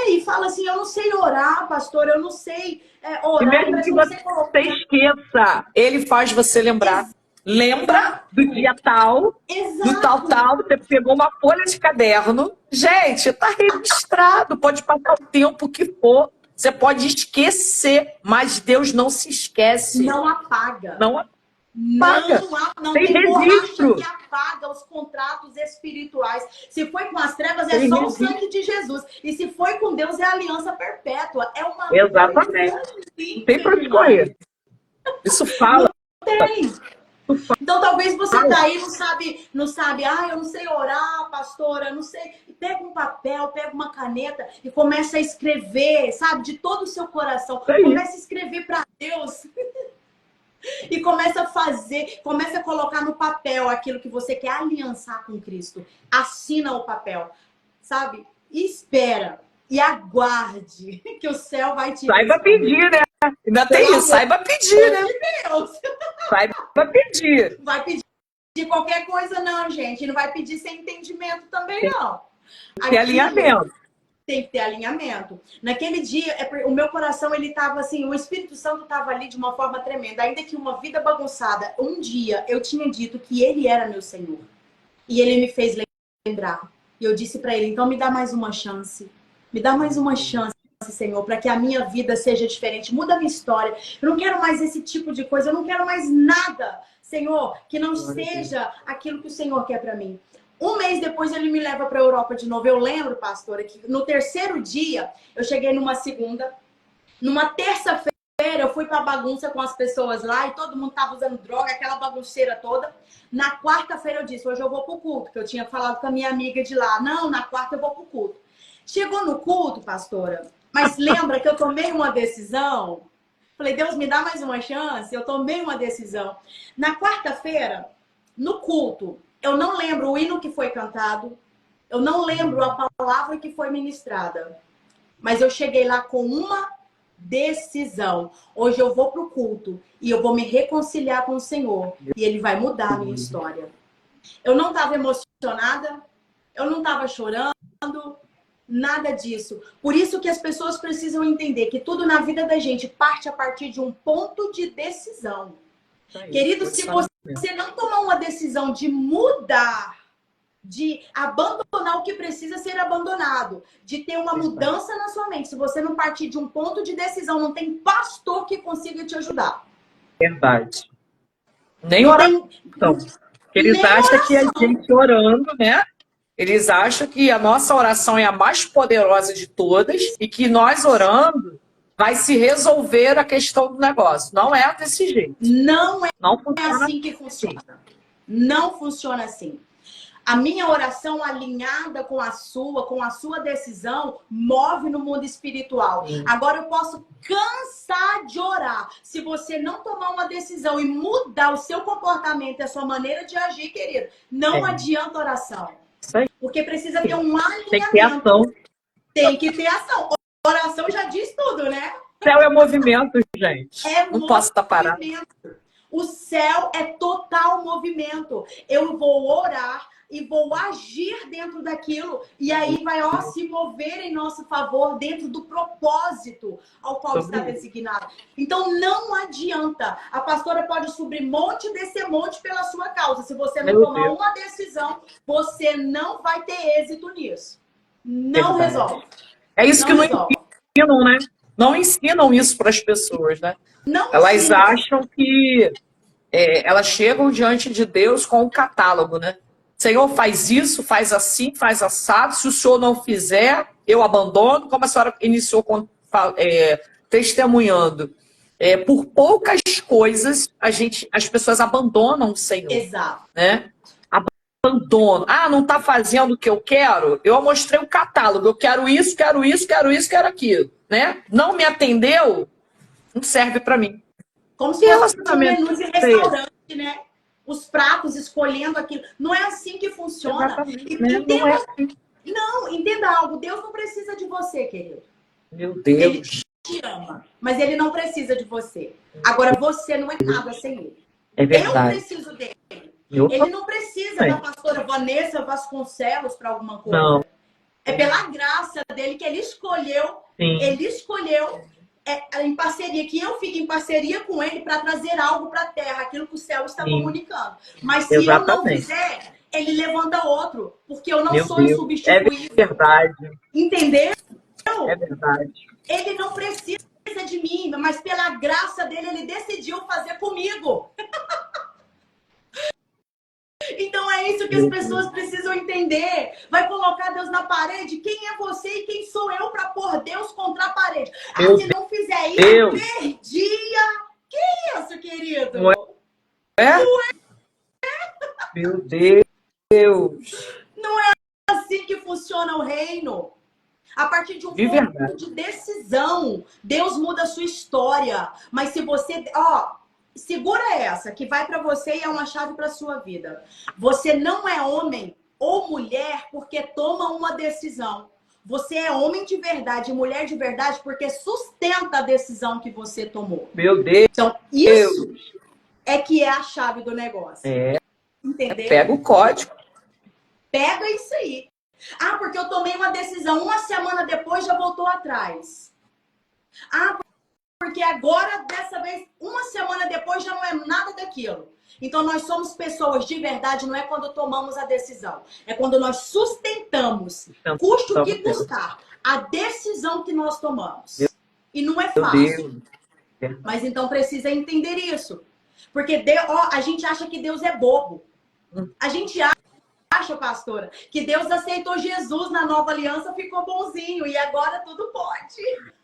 Speaker 2: e fala assim, eu não sei orar, pastor, eu não sei orar.
Speaker 3: E mesmo que você esqueça, ele faz você lembrar. Lembra do dia tal, do tal, você pegou uma folha de caderno. Gente, tá registrado, pode passar o tempo que for. Você pode esquecer, mas Deus não se esquece.
Speaker 2: Não apaga.
Speaker 3: Não apaga.
Speaker 2: Não tem registro que apaga os contratos espirituais. Se foi com as trevas, é só o sangue de Jesus. E se foi com Deus, é a aliança perpétua. É uma
Speaker 3: Exatamente. Não tem pra onde correr. Isso fala.
Speaker 2: Não tem. Então talvez você tá aí, não sabe, eu não sei orar, pastora, eu não sei. Pega um papel, pega uma caneta e começa a escrever, sabe, de todo o seu coração. Começa a escrever para Deus. E começa a fazer, começa a colocar no papel aquilo que você quer aliançar com Cristo. Assina o papel, sabe? E espera. E aguarde que o céu vai te
Speaker 3: Saiba pedir, né? Ainda tem isso, saiba pedir, né?
Speaker 2: Deus.
Speaker 3: Saiba pedir.
Speaker 2: Vai pedir qualquer coisa, não, gente. Não vai pedir sem entendimento também, não.
Speaker 3: Tem alinhamento.
Speaker 2: Tem que ter alinhamento. Naquele dia, o meu coração, ele tava assim, o Espírito Santo tava ali de uma forma tremenda. Ainda que uma vida bagunçada, um dia eu tinha dito que ele era meu Senhor. E ele me fez lembrar. E eu disse para ele, então me dá mais uma chance. Me dá mais uma chance, Senhor, para que a minha vida seja diferente. Muda a minha história. Eu não quero mais esse tipo de coisa. Eu não quero mais nada, Senhor, que não seja aquilo que o Senhor quer para mim. Um mês depois ele me leva para a Europa de novo. Eu lembro, pastora, que no terceiro dia, eu cheguei numa segunda. Numa terça-feira, eu fui para bagunça com as pessoas lá e todo mundo tava usando droga, aquela bagunceira toda. Na quarta-feira eu disse, hoje eu vou pro culto, que eu tinha falado com a minha amiga de lá. Não, na quarta eu vou pro culto. Chegou no culto, pastora, mas lembra que eu tomei uma decisão? Falei, Deus, me dá mais uma chance. Eu tomei uma decisão. Na quarta-feira, no culto, eu não lembro o hino que foi cantado. Eu não lembro a palavra que foi ministrada. Mas eu cheguei lá com uma decisão. Hoje eu vou para o culto e eu vou me reconciliar com o Senhor e Ele vai mudar a minha história. Eu não estava emocionada, eu não estava chorando, nada disso. Por isso que as pessoas precisam entender que tudo na vida da gente parte a partir de um ponto de decisão. Querido, se você não tomar uma decisão de mudar, de abandonar o que precisa ser abandonado, de ter uma mudança na sua mente, se você não partir de um ponto de decisão, não tem pastor que consiga te ajudar.
Speaker 3: Verdade. Nem oração. Eles acham que a gente orando, né? Eles acham que a nossa oração é a mais poderosa de todas e que nós orando vai se resolver a questão do negócio. Não é desse jeito.
Speaker 2: Não é
Speaker 3: funciona
Speaker 2: assim que funciona. Não funciona assim. A minha oração alinhada com a sua decisão, move no mundo espiritual. Agora eu posso cansar de orar. Se você não tomar uma decisão e mudar o seu comportamento, a sua maneira de agir, querido, não adianta oração. Porque precisa ter um alinhamento.
Speaker 3: Tem que ter ação.
Speaker 2: Tem que ter ação. Oração já diz tudo, né?
Speaker 3: O céu é movimento, gente. Não posso estar parado.
Speaker 2: O céu é total movimento. Eu vou orar e vou agir dentro daquilo. E aí vai se mover em nosso favor dentro do propósito ao qual está designado. Então não adianta. A pastora pode subir monte e descer monte pela sua causa. Se você não tomar uma decisão, você não vai ter êxito nisso. Não resolve.
Speaker 3: É isso que não ensinam, né? Não ensinam isso para as pessoas, né? Elas acham que elas chegam diante de Deus com um catálogo, né? Senhor, faz isso, faz assim, faz assado. Se o Senhor não fizer, eu abandono. Como a senhora iniciou testemunhando. Por poucas coisas, as pessoas abandonam o Senhor.
Speaker 2: Exato.
Speaker 3: Né? Abandono. Não está fazendo o que eu quero? Eu mostrei o catálogo. Eu quero isso, quero isso, quero isso, quero aquilo. Né? Não me atendeu, não serve para mim.
Speaker 2: Como se fosse um menu de restaurante, né? Os pratos, escolhendo aquilo. Não é assim que funciona. Não, entenda algo. Deus não precisa de você, querido.
Speaker 3: Meu Deus.
Speaker 2: Ele te ama, mas ele não precisa de você. Agora, você não é nada sem ele.
Speaker 3: É verdade.
Speaker 2: Eu preciso dele. Ele não precisa da pastora Vanessa Vasconcelos para alguma coisa.
Speaker 3: Não.
Speaker 2: É pela graça dele que ele escolheu.
Speaker 3: Sim.
Speaker 2: Ele escolheu em parceria, que eu fique em parceria com ele para trazer algo para a terra, aquilo que o céu está comunicando. Mas se eu não fizer, ele levanta outro, porque eu não sou insubstituível.
Speaker 3: É verdade.
Speaker 2: Entendeu?
Speaker 3: É verdade.
Speaker 2: Ele não precisa de mim, mas pela graça dele, ele decidiu fazer comigo. Então é isso que as pessoas precisam entender. Vai colocar Deus na parede? Quem é você e quem sou eu para pôr Deus contra a parede? Se não fizer isso, perdia. Que isso, querido?
Speaker 3: Não é? Meu Deus.
Speaker 2: Não é assim que funciona o reino. A partir de um ponto de decisão, Deus muda a sua história. Mas se você... segura essa, que vai para você e é uma chave para sua vida. Você não é homem ou mulher porque toma uma decisão. Você é homem de verdade e mulher de verdade porque sustenta a decisão que você tomou.
Speaker 3: Meu Deus.
Speaker 2: Então, isso é que é a chave do negócio. Entendeu?
Speaker 3: Pega o código.
Speaker 2: Pega isso aí. Porque eu tomei uma decisão, uma semana depois já voltou atrás. Porque agora, dessa vez, uma semana depois, já não é nada daquilo. Então, nós somos pessoas de verdade, não é quando tomamos a decisão. É quando nós sustentamos, custe o que custar, a decisão que nós tomamos. E não é fácil. Mas então precisa entender isso. Porque a gente acha que Deus é bobo. A gente acha, pastora, que Deus aceitou Jesus na nova aliança, ficou bonzinho. E agora tudo pode.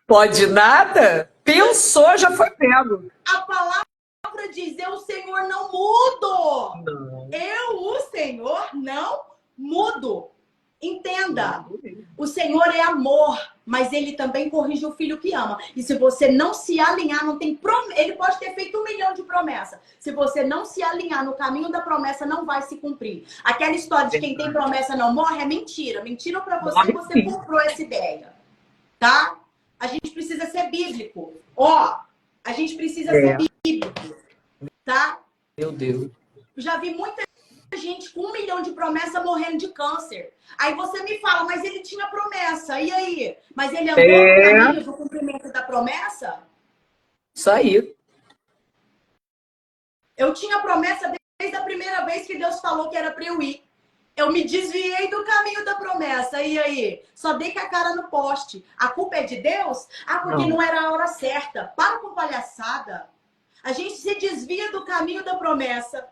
Speaker 3: Pode nada? Pensou, já foi pego.
Speaker 2: A palavra diz, eu, o Senhor, não mudo.
Speaker 3: Não.
Speaker 2: Eu, o Senhor, não mudo. Entenda, o Senhor é amor, mas ele também corrige o filho que ama. E se você não se alinhar, não tem ele pode ter feito 1 milhão de promessas. Se você não se alinhar no caminho da promessa, não vai se cumprir. Aquela história de quem tem promessa não morre é mentira. Mentira para você, você comprou essa ideia. Tá? A gente precisa ser bíblico. Ó, a gente precisa ser bíblico, tá?
Speaker 3: Meu Deus.
Speaker 2: Já vi muita gente com 1 milhão de promessa morrendo de câncer. Aí você me fala, mas ele tinha promessa. E aí? Mas ele andou no caminho do cumprimento da promessa?
Speaker 3: Isso aí.
Speaker 2: Eu tinha promessa desde a primeira vez que Deus falou que era para eu ir. Eu me desviei do caminho da promessa. E aí? Só dei com a cara no poste. A culpa é de Deus? Ah, porque não era a hora certa. Para com palhaçada. A gente se desvia do caminho da promessa.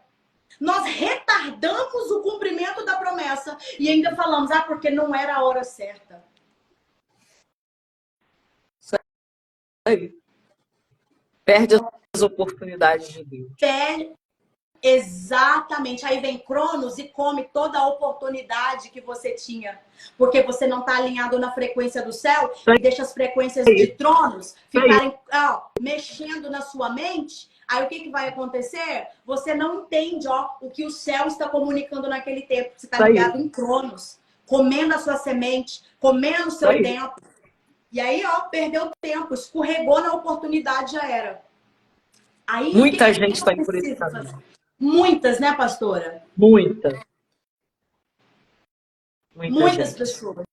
Speaker 2: Nós retardamos o cumprimento da promessa. E ainda falamos, ah, porque não era a hora certa.
Speaker 3: Isso aí. Perde as oportunidades de Deus.
Speaker 2: Exatamente. Aí vem Cronos e come toda a oportunidade que você tinha. Porque você não está alinhado na frequência do céu e deixa as frequências de Tronos ficarem mexendo na sua mente. Aí o que vai acontecer? Você não entende o que o céu está comunicando naquele tempo. Você está ligado em Cronos, comendo a sua semente, comendo o seu tempo. E aí, perdeu tempo, escorregou na oportunidade, já era. Aí,
Speaker 3: muita gente está em por esse caminho.
Speaker 2: Muitas, né, pastora?
Speaker 3: Muitas
Speaker 2: pessoas.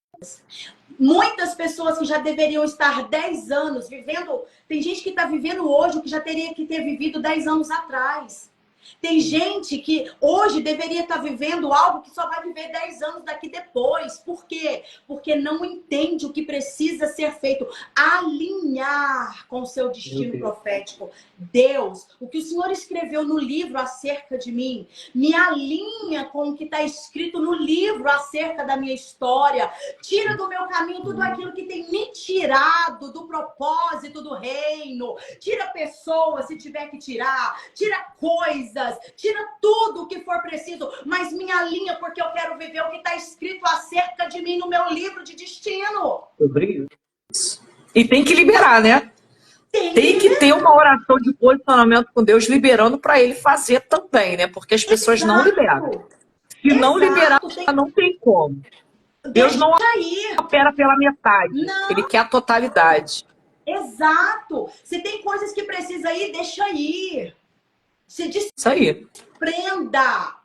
Speaker 2: Muitas pessoas que já deveriam estar 10 anos vivendo. Tem gente que está vivendo hoje o que já teria que ter vivido 10 anos atrás. Tem gente que hoje deveria estar vivendo algo que só vai viver 10 anos daqui depois. Por quê? Porque não entende o que precisa ser feito. Alinhar com o seu destino profético. Deus, o que o Senhor escreveu no livro acerca de mim, me alinha com o que está escrito no livro acerca da minha história. Tira do meu caminho tudo aquilo que tem me tirado do propósito do reino. Tira pessoas, se tiver que tirar. Tira coisas. Tira tudo o que for preciso. Mas me alinha porque eu quero viver o que está escrito acerca de mim no meu livro de destino.
Speaker 3: Sobre isso. E tem que liberar, né? Tem que ter uma oração de posicionamento com Deus, liberando para ele fazer também, né? Porque as pessoas não liberam. Se não liberar, não tem como. Deus não opera pela metade.
Speaker 2: Não.
Speaker 3: Ele quer a totalidade.
Speaker 2: Exato. Se tem coisas que precisa ir, deixa ir. Se
Speaker 3: Isso aí.
Speaker 2: desprenda.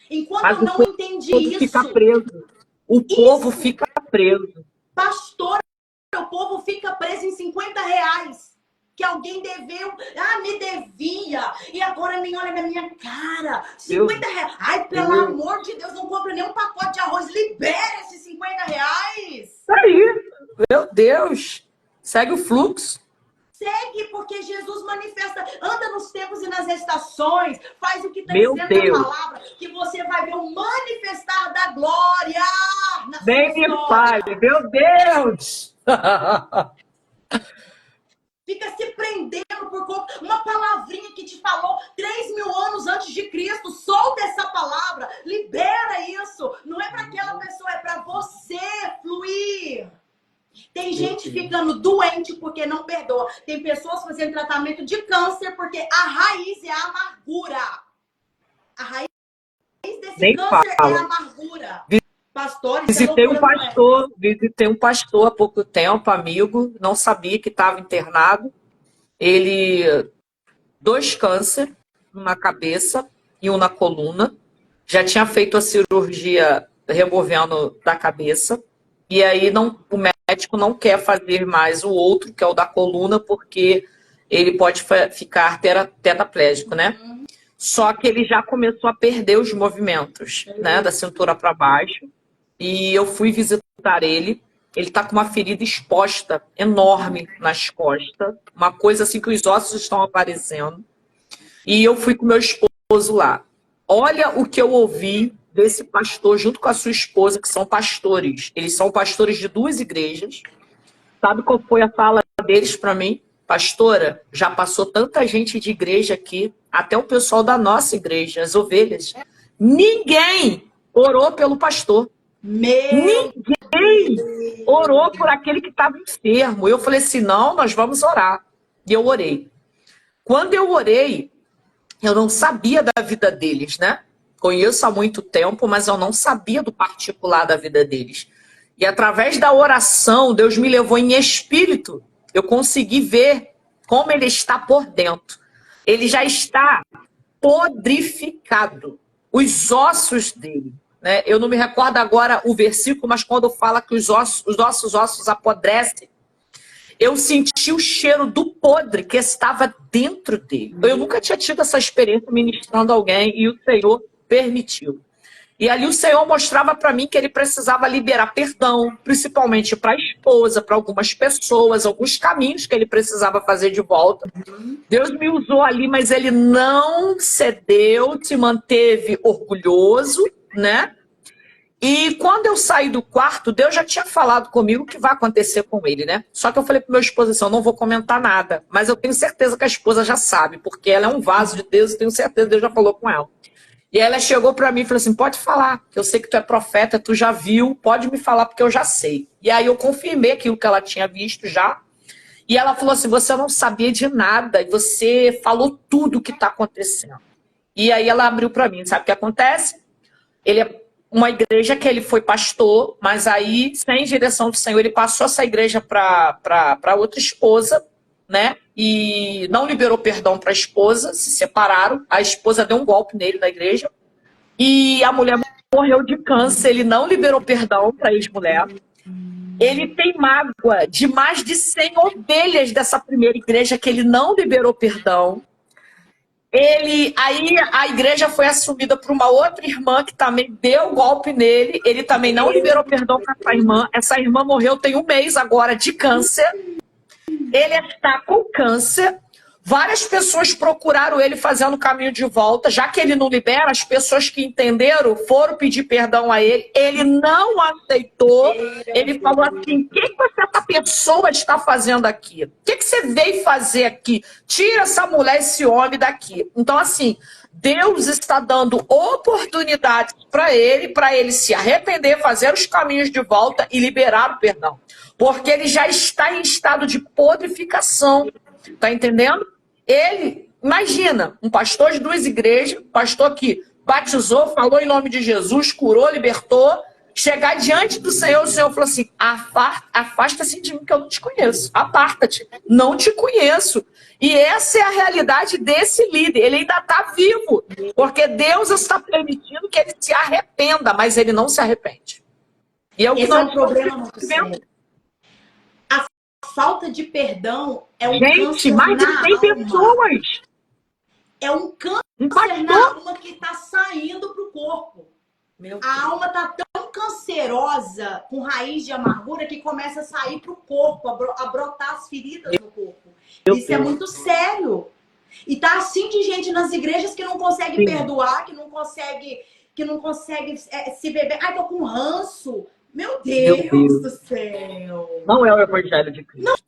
Speaker 2: Enquanto
Speaker 3: Mas
Speaker 2: eu não entendi isso.
Speaker 3: Fica preso. O povo fica preso.
Speaker 2: Pastor, o povo fica preso em R$50. Que alguém deveu. Ah, me devia. E agora nem olha na minha cara. R$50. Ai, pelo amor de Deus, não compra nem um pacote de arroz. Libera esses R$50.
Speaker 3: Isso aí. Meu Deus. Segue o fluxo.
Speaker 2: Segue, porque Jesus manifesta, anda nos tempos e nas estações, faz o que está dizendo na palavra, que você vai ver o manifestar da glória na sua
Speaker 3: Nem me
Speaker 2: história.
Speaker 3: fale, meu Deus!
Speaker 2: Fica se prendendo por conta, uma palavrinha que te falou 3.000 anos antes de Cristo, solta essa palavra, libera isso, não é para aquela pessoa, é para você fluir. Tem gente ficando doente porque não perdoa. Tem pessoas fazendo tratamento de câncer porque a raiz é a amargura. A raiz desse câncer é a amargura. Pastores,
Speaker 3: visitei um pastor há pouco tempo, amigo, não sabia que estava internado. Ele, 2 cânceres, um na cabeça e um na coluna. Já tinha feito a cirurgia removendo da cabeça. E aí o médico não quer fazer mais o outro, que é o da coluna, porque ele pode ficar tetraplégico, né? Só que ele já começou a perder os movimentos, né? Da cintura para baixo. E eu fui visitar ele. Ele tá com uma ferida exposta, enorme nas costas. Uma coisa assim que os ossos estão aparecendo. E eu fui com meu esposo lá. Olha o que eu ouvi desse pastor junto com a sua esposa, que são pastores. Eles são pastores de 2 igrejas. Sabe qual foi a fala deles para mim? Pastora, já passou tanta gente de igreja aqui, até o pessoal da nossa igreja, as ovelhas. Ninguém orou pelo pastor. Ninguém orou por aquele que estava enfermo. Eu falei assim, não, nós vamos orar. E eu orei. Quando eu orei, eu não sabia da vida deles, né? Conheço há muito tempo, mas eu não sabia do particular da vida deles. E através da oração, Deus me levou em espírito. Eu consegui ver como ele está por dentro. Ele já está podrificado. Os ossos dele, né? Eu não me recordo agora o versículo, mas quando fala que os nossos ossos apodrecem, eu senti o cheiro do podre que estava dentro dele. Eu nunca tinha tido essa experiência ministrando alguém e o Senhor permitiu. E ali o Senhor mostrava para mim que ele precisava liberar perdão, principalmente para a esposa, para algumas pessoas, alguns caminhos que ele precisava fazer de volta. Deus me usou ali, mas ele não cedeu, se manteve orgulhoso, né? E quando eu saí do quarto, Deus já tinha falado comigo o que vai acontecer com ele, né? Só que eu falei para meu esposo assim, eu não vou comentar nada, mas eu tenho certeza que a esposa já sabe, porque ela é um vaso de Deus, eu tenho certeza que Deus já falou com ela. E ela chegou para mim e falou assim, pode falar, que eu sei que tu é profeta, tu já viu, pode me falar porque eu já sei. E aí eu confirmei aquilo que ela tinha visto já. E ela falou assim, você não sabia de nada e você falou tudo o que está acontecendo. E aí ela abriu para mim, sabe o que acontece? Ele é uma igreja que ele foi pastor, mas aí, sem direção do Senhor, ele passou essa igreja para outra esposa, né? E não liberou perdão para a esposa, se separaram. A esposa deu um golpe nele na igreja. E a mulher morreu de câncer, ele não liberou perdão para a ex-mulher. Ele tem mágoa de mais de 100 ovelhas dessa primeira igreja que ele não liberou perdão. Aí a igreja foi assumida por uma outra irmã que também deu golpe nele. Ele também não liberou perdão para essa irmã. Essa irmã morreu tem 1 mês agora de câncer. Ele está com câncer. Várias pessoas procuraram ele fazendo o caminho de volta. Já que ele não libera, as pessoas que entenderam foram pedir perdão a ele. Ele não aceitou. Ele falou assim, o que essa pessoa está fazendo aqui? O que você veio fazer aqui? Tira essa mulher, esse homem daqui. Então, assim, Deus está dando oportunidades para ele se arrepender, fazer os caminhos de volta e liberar o perdão. Porque ele já está em estado de podrificação. Tá entendendo? Ele, imagina, um pastor de 2 igrejas, pastor que batizou, falou em nome de Jesus, curou, libertou, chegar diante do Senhor, o Senhor falou assim, afasta-se de mim que eu não te conheço, aparta-te, não te conheço. E essa é a realidade desse líder, ele ainda está vivo, porque Deus está permitindo que ele se arrependa, mas ele não se arrepende. E é o que
Speaker 2: Esse é um
Speaker 3: nós
Speaker 2: problema muito sério. A falta de perdão é um
Speaker 3: Gente,
Speaker 2: câncer
Speaker 3: mais de
Speaker 2: na
Speaker 3: 100
Speaker 2: alma.
Speaker 3: pessoas.
Speaker 2: É um câncer
Speaker 3: Impactou.
Speaker 2: na alma que está saindo para o corpo.
Speaker 3: Meu
Speaker 2: A alma está tão cancerosa, com raiz de amargura, que começa a sair para o corpo, a brotar as feridas no corpo. Isso é muito sério. E tá assim de gente nas igrejas que não consegue perdoar, que não consegue se beber. Ai, tô com ranço. Meu Deus do céu.
Speaker 3: Não é o evangelho de Cristo.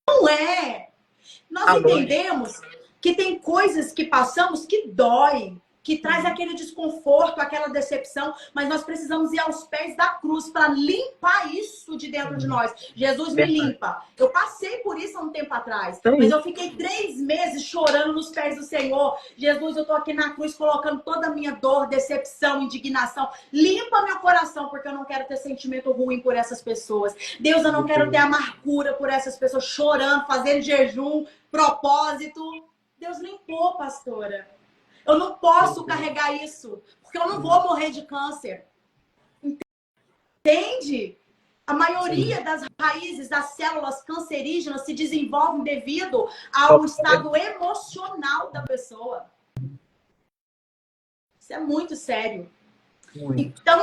Speaker 2: Não é. Nós entendemos que tem coisas que passamos que dói, que traz aquele desconforto, aquela decepção, mas nós precisamos ir aos pés da cruz para limpar isso de dentro de nós. Jesus me limpa. Eu passei por isso há um tempo atrás, mas eu fiquei 3 meses chorando nos pés do Senhor. Jesus, eu tô aqui na cruz colocando toda a minha dor, decepção, indignação. Limpa meu coração, porque eu não quero ter sentimento ruim por essas pessoas. Deus, eu não quero ter amargura por essas pessoas, chorando, fazendo jejum, propósito. Deus limpou, pastora. Eu não posso carregar isso, porque eu não vou morrer de câncer. Entende? A maioria das raízes das células cancerígenas se desenvolvem devido ao estado emocional da pessoa. Isso é muito sério. Então,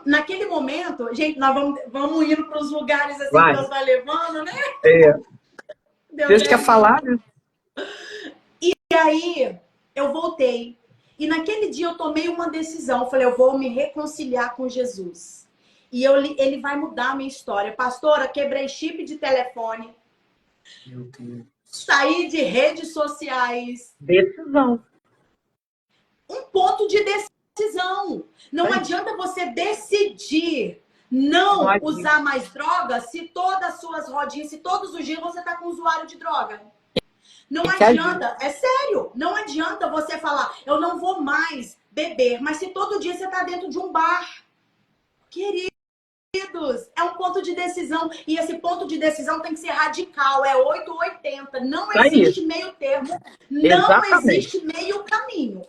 Speaker 2: naquele momento, gente, nós vamos indo para os lugares assim que Deus vai levando, né?
Speaker 3: Deus quer falar, né?
Speaker 2: E aí, eu voltei. E naquele dia eu tomei uma decisão. Eu falei, eu vou me reconciliar com Jesus. E ele vai mudar a minha história. Pastora, quebrei chip de telefone.
Speaker 3: Meu Deus.
Speaker 2: Saí de redes sociais.
Speaker 3: Decisão.
Speaker 2: Um ponto de decisão. Não adianta você decidir não usar mais droga se todas as suas rodinhas, se todos os dias você está com usuário de droga. Não adianta, é sério, não adianta você falar, eu não vou mais beber, mas se todo dia você está dentro de um bar, querido, queridos, é um ponto de decisão. E esse ponto de decisão tem que ser radical. É 8 ou 80. Não
Speaker 3: Tá aí.
Speaker 2: existe meio termo. Não
Speaker 3: Exatamente.
Speaker 2: existe meio caminho.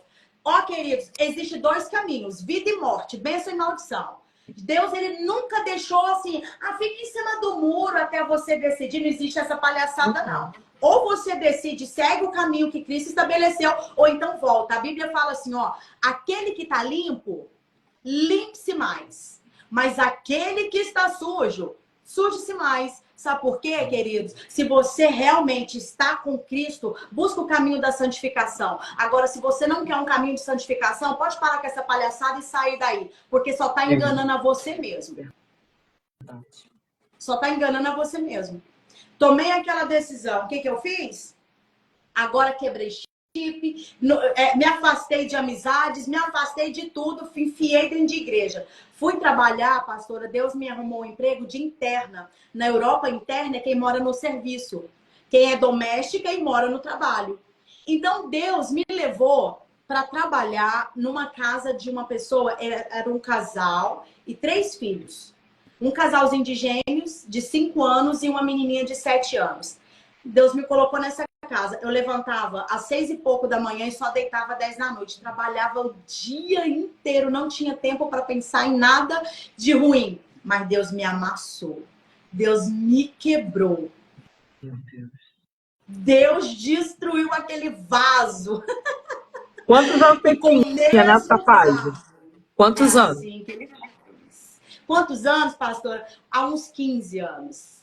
Speaker 2: Ó, queridos, existe 2 caminhos. Vida e morte. Bênção e maldição. Deus, ele nunca deixou assim, fica em cima do muro até você decidir. Não existe essa palhaçada, não. Ou você decide, segue o caminho que Cristo estabeleceu, ou então volta. A Bíblia fala assim, ó, aquele que tá limpo, limpe-se mais. Mas aquele que está sujo, suje-se mais. Sabe por quê, queridos? Se você realmente está com Cristo, busca o caminho da santificação. Agora, se você não quer um caminho de santificação, pode parar com essa palhaçada e sair daí. Porque só está enganando a você mesmo. Só está enganando a você mesmo. Tomei aquela decisão. O que eu fiz? Agora quebrei chip, me afastei de amizades, me afastei de tudo, enfiei dentro de igreja. Fui trabalhar, pastora, Deus me arrumou um emprego de interna. Na Europa, interna é quem mora no serviço. Quem é doméstica e mora no trabalho. Então, Deus me levou para trabalhar numa casa de uma pessoa, era um casal e 3 filhos. Um casalzinho de gêmeos de 5 anos e uma menininha de 7 anos. Deus me colocou nessa casa. Eu levantava às 6 e pouco da manhã e só deitava às 10 da noite. Trabalhava o dia inteiro, não tinha tempo para pensar em nada de ruim. Mas Deus me amassou. Deus me quebrou.
Speaker 3: Meu Deus.
Speaker 2: Deus destruiu aquele vaso.
Speaker 3: Quantos anos você tinha nessa fase? Quantos anos?
Speaker 2: Assim que ele fez. Quantos anos, pastora? Há uns 15 anos.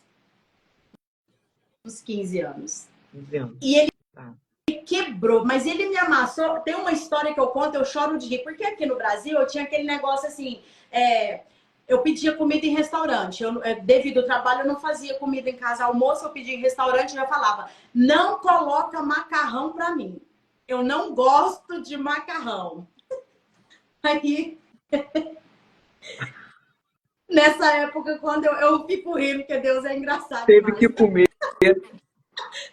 Speaker 2: Uns 15 anos. E ele quebrou, mas ele me amassou. Tem uma história que eu conto, eu choro de rir. Porque aqui no Brasil eu tinha aquele negócio assim, eu pedia comida em restaurante. Devido ao trabalho, eu não fazia comida em casa. Almoço, eu pedia em restaurante e já falava, não coloca macarrão pra mim. Eu não gosto de macarrão. Aí, nessa época, quando eu fico rindo, porque Deus é engraçado.
Speaker 3: Teve que comer.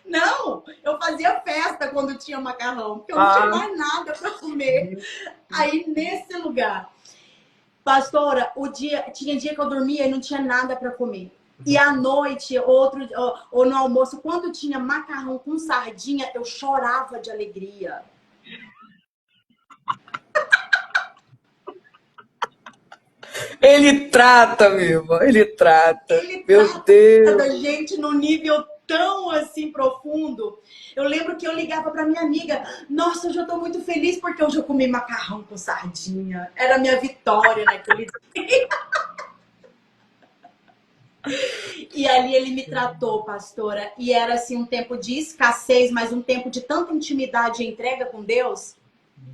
Speaker 2: Não, eu fazia festa quando tinha macarrão, porque eu não tinha mais nada para comer. Aí, nesse lugar, pastora, tinha dia que eu dormia e não tinha nada para comer. E à noite, ou no almoço, quando tinha macarrão com sardinha, eu chorava de alegria.
Speaker 3: Ele trata, meu irmão, ele trata. Meu
Speaker 2: Trata
Speaker 3: Deus.
Speaker 2: da gente num nível tão assim profundo. Eu lembro que eu ligava para minha amiga, nossa, hoje eu tô muito feliz porque hoje eu comi macarrão com sardinha. Era a minha vitória naquele dia. E ali ele me tratou, pastora, e era assim um tempo de escassez, mas um tempo de tanta intimidade e entrega com Deus.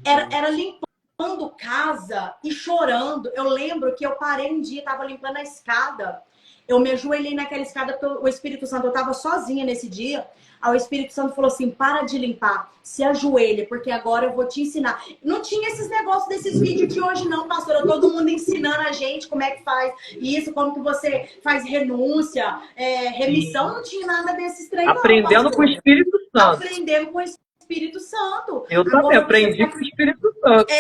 Speaker 2: Era limpando casa e chorando. Eu lembro que eu parei um dia, tava limpando a escada. Eu me ajoelhei naquela escada porque o Espírito Santo, eu tava sozinha nesse dia. Aí o Espírito Santo falou assim, para de limpar, se ajoelha, porque agora eu vou te ensinar. Não tinha esses negócios desses vídeos de hoje não, pastora. Todo mundo ensinando a gente como é que faz isso, como que você faz renúncia, remissão. Não tinha nada desses treinos.
Speaker 3: Aprendendo com o Espírito Santo.
Speaker 2: Aprendendo com o Espírito Santo.
Speaker 3: Eu também aprendi com o Espírito Santo.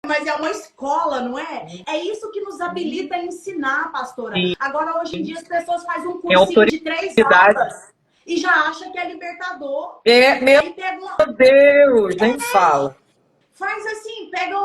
Speaker 2: Mas é uma escola, não é? É isso que nos habilita a ensinar, pastora. Sim. Agora, hoje em dia, as pessoas fazem um cursinho de 3 aulas e já acham que é libertador.
Speaker 3: Meu Deus, nem fala.
Speaker 2: Faz assim, pega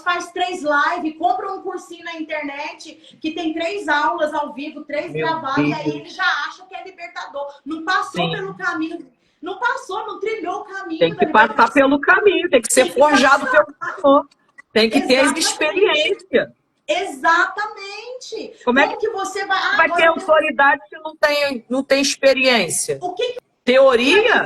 Speaker 2: faz 3 lives, compra um cursinho na internet que tem 3 aulas ao vivo, 3 gravadas, e aí ele já acha que é libertador. Não passou pelo caminho. Não passou, não trilhou o caminho.
Speaker 3: Tem que passar pelo caminho, tem que ser forjado pelo Senhor. Tem que ter as experiências.
Speaker 2: Exatamente.
Speaker 3: Como é que você vai ter autoridade se não tem experiência?
Speaker 2: O que
Speaker 3: teoria?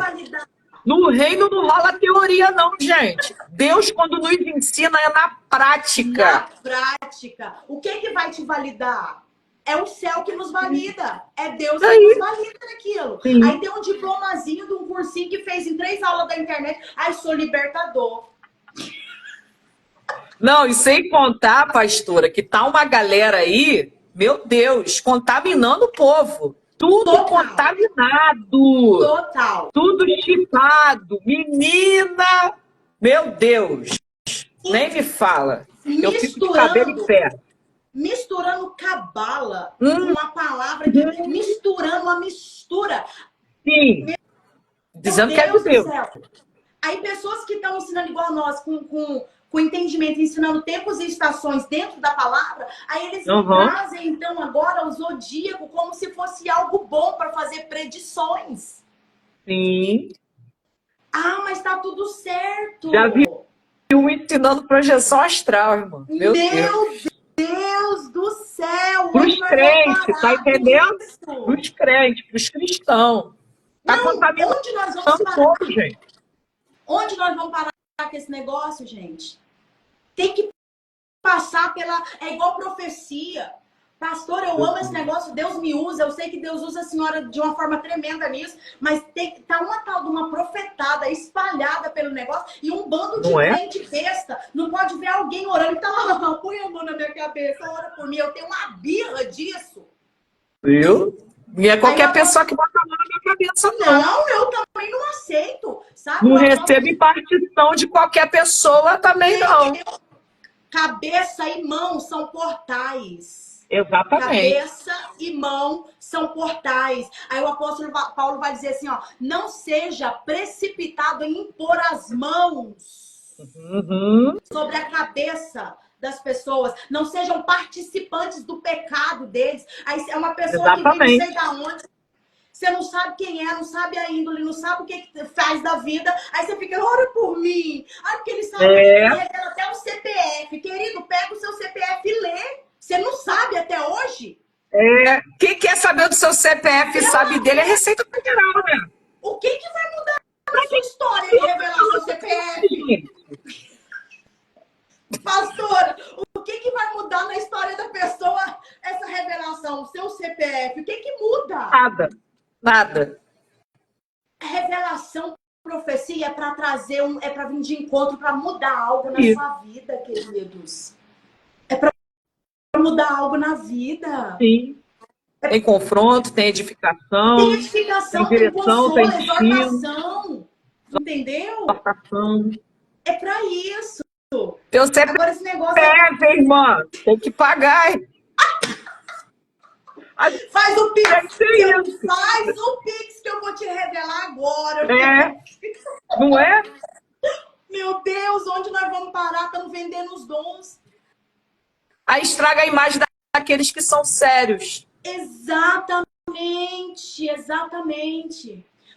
Speaker 3: No reino não rola teoria, não, gente. Deus, quando nos ensina, é na prática.
Speaker 2: Na prática. O que vai te validar? É o céu que nos valida. É Deus que nos valida naquilo. Sim. Aí tem um diplomazinho de um cursinho que fez em 3 aulas da internet. Ai, sou libertador.
Speaker 3: Não, e sem contar, pastora, que tá uma galera aí, meu Deus, contaminando o povo. Tudo contaminado.
Speaker 2: Total.
Speaker 3: Tudo chipado. Menina, meu Deus. Nem me fala. Eu fico de cabelo em pé.
Speaker 2: misturando cabala com uma palavra, misturando uma mistura.
Speaker 3: Sim.
Speaker 2: Meu
Speaker 3: Dizendo que é de
Speaker 2: Deus do
Speaker 3: Deus.
Speaker 2: céu. Aí pessoas que estão ensinando igual nós, com entendimento, ensinando tempos e estações dentro da palavra, aí eles trazem, então, agora o zodíaco como se fosse algo bom para fazer predições.
Speaker 3: Sim.
Speaker 2: Ah, mas tá tudo certo.
Speaker 3: Já vi ensinando projeção astral, irmão. Meu
Speaker 2: Deus do céu!
Speaker 3: Pros crentes, tá entendendo? Pros crentes, pros cristãos. Tá contaminando
Speaker 2: onde nós vamos parar?
Speaker 3: todo, gente.
Speaker 2: Onde nós vamos parar com esse negócio, gente? Tem que passar pela... É igual profecia. Pastor, eu amo esse negócio, Deus me usa, eu sei que Deus usa a senhora de uma forma tremenda nisso, mas tá uma tal de uma profetada espalhada pelo negócio e um bando de crente besta. Não pode ver alguém orando e tá lá, põe a mão na minha cabeça, ora por mim. Eu tenho uma birra disso.
Speaker 3: Viu? E é qualquer pessoa que bota a mão na minha cabeça, não.
Speaker 2: Não, eu também não aceito, sabe?
Speaker 3: Não recebo impartição de qualquer pessoa também, não.
Speaker 2: Cabeça e mão são portais.
Speaker 3: Exatamente.
Speaker 2: Cabeça e mão são portais. Aí o apóstolo Paulo vai dizer assim, ó, não seja precipitado em impor as mãos sobre a cabeça das pessoas. Não sejam participantes do pecado deles. Aí é uma pessoa que vem não sei da onde. Você não sabe quem é, não sabe a índole, não sabe o que faz da vida. Aí você fica, ora por mim. Aí porque ele sabe, ele revela até o CPF. Querido, pega o seu CPF e lê. Você não sabe até hoje?
Speaker 3: Quem quer saber do seu CPF e sabe dele é Receita Federal, né?
Speaker 2: O que vai mudar na sua história de revelar o seu CPF? Pastora, o que vai mudar na história da pessoa essa revelação? O seu CPF, o que muda?
Speaker 3: Nada.
Speaker 2: A revelação, profecia é para trazer é para vir de encontro, para mudar algo na sua vida, queridos. É para mudar algo na vida.
Speaker 3: Sim. Tem confronto, tem edificação.
Speaker 2: Tem edificação,
Speaker 3: tem direção,
Speaker 2: tem
Speaker 3: consolo, tem
Speaker 2: exortação. Entendeu?
Speaker 3: Exortação.
Speaker 2: É para isso.
Speaker 3: Eu sempre
Speaker 2: agora esse negócio
Speaker 3: irmã. Tem que pagar.
Speaker 2: Faz o Pix. Faz o Pix que eu vou te revelar agora.
Speaker 3: Não é?
Speaker 2: Meu Deus, onde nós vamos parar? Estamos vendendo os dons.
Speaker 3: Aí estraga a imagem daqueles que são sérios.
Speaker 2: Exatamente.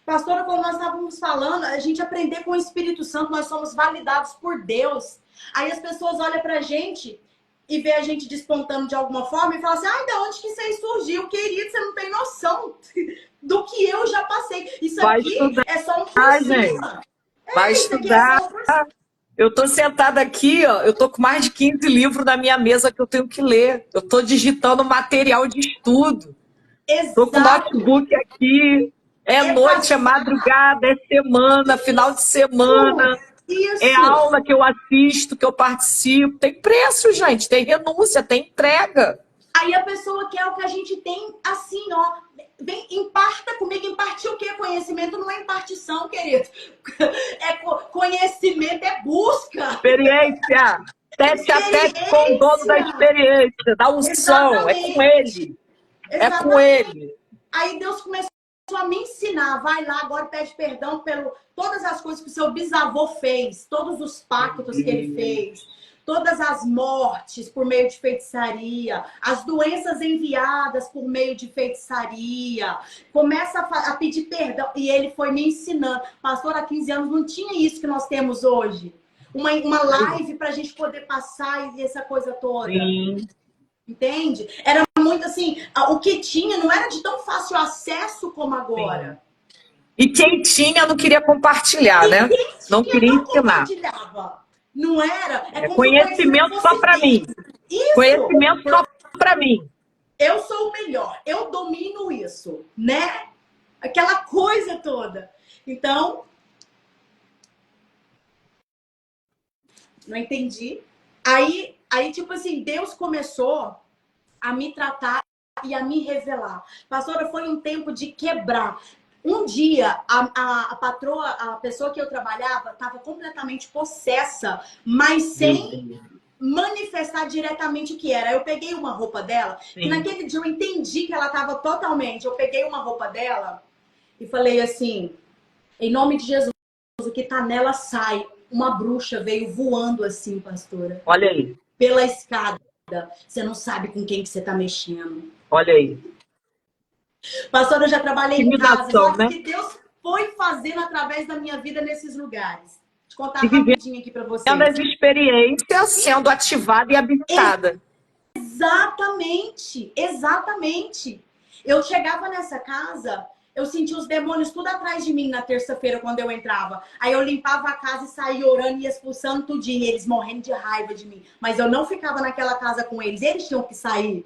Speaker 2: Pastora, como nós estávamos falando, a gente aprender com o Espírito Santo, nós somos validados por Deus. Aí as pessoas olham pra gente e vê a gente despontando de alguma forma e falam assim, ai, da onde que isso aí surgiu? Querido, você não tem noção do que eu já passei. Isso aqui é só um por cima.
Speaker 3: Vai estudar. Eu tô sentada aqui, ó, eu tô com mais de 15 livros na minha mesa que eu tenho que ler. Eu tô digitando material de estudo.
Speaker 2: Exato.
Speaker 3: Tô com o notebook aqui. Noite, é madrugada, é semana, final de semana.
Speaker 2: Isso.
Speaker 3: É aula que eu assisto, que eu participo. Tem preço, gente. Tem renúncia, tem entrega.
Speaker 2: Aí a pessoa quer o que a gente tem assim, ó. Vem, imparta comigo. Impartir o quê? Conhecimento não é impartição, querido. Conhecimento é busca.
Speaker 3: Experiência. Tete a tete com o dono da experiência, da unção. É com ele. É com ele.
Speaker 2: Aí Deus começou a me ensinar. Vai lá agora e pede perdão pelo todas as coisas que o seu bisavô fez. Todos os pactos que ele fez. Todas as mortes por meio de feitiçaria, as doenças enviadas por meio de feitiçaria. Começa a pedir perdão. E ele foi me ensinando. Pastor, há 15 anos não tinha isso que nós temos hoje. Uma live para a gente poder passar e essa coisa toda.
Speaker 3: Sim.
Speaker 2: Entende? Era muito assim, o que tinha não era de tão fácil acesso como agora.
Speaker 3: E quem tinha não queria compartilhar, né? Não queria ensinar.
Speaker 2: Não era?
Speaker 3: É conhecimento só para mim.
Speaker 2: Isso.
Speaker 3: Conhecimento só para mim.
Speaker 2: Eu sou o melhor. Eu domino isso, né? Aquela coisa toda. Então, não entendi. Aí, tipo assim, Deus começou a me tratar e a me revelar. Pastora, foi um tempo de quebrar. Um dia, a patroa, a pessoa que eu trabalhava, estava completamente possessa, mas sem manifestar diretamente o que era. Eu peguei uma roupa dela,
Speaker 3: Sim.
Speaker 2: e naquele dia eu entendi que ela estava totalmente. Eu peguei uma roupa dela e falei assim, em nome de Jesus, o que tá nela sai. Uma bruxa veio voando assim, pastora,
Speaker 3: Olha aí,
Speaker 2: pela escada. Você não sabe com quem que você tá mexendo.
Speaker 3: olha aí.
Speaker 2: Pastora, eu já trabalhei em casas.
Speaker 3: Intimidação,
Speaker 2: Olha o
Speaker 3: né?
Speaker 2: que Deus foi fazendo através da minha vida nesses lugares. Vou te contar
Speaker 3: E vivendo
Speaker 2: rapidinho aqui para vocês.
Speaker 3: as experiências sendo ativada e habilitada.
Speaker 2: Exatamente, exatamente. Eu chegava nessa casa, eu sentia os demônios tudo atrás de mim na terça-feira quando eu entrava. Aí eu limpava a casa e saía orando e expulsando tudinho, e eles morrendo de raiva de mim. Mas eu não ficava naquela casa com eles tinham que sair.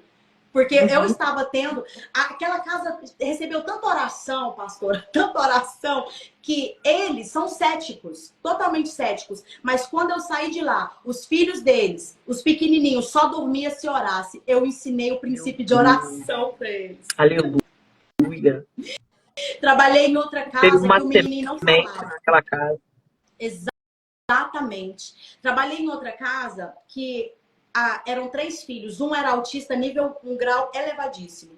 Speaker 2: Porque eu estava tendo... Aquela casa recebeu tanta oração, pastora, tanta oração, que eles são céticos, totalmente céticos. Mas quando eu saí de lá, os filhos deles, os pequenininhos, só dormia se orasse. Eu ensinei o princípio de oração para eles.
Speaker 3: Aleluia.
Speaker 2: Trabalhei em outra
Speaker 3: Teve
Speaker 2: casa
Speaker 3: uma
Speaker 2: que o menininho não
Speaker 3: semente
Speaker 2: falava.
Speaker 3: naquela casa.
Speaker 2: Exatamente. Trabalhei em outra casa que eram 3 filhos. Um era autista, nível 1 grau elevadíssimo.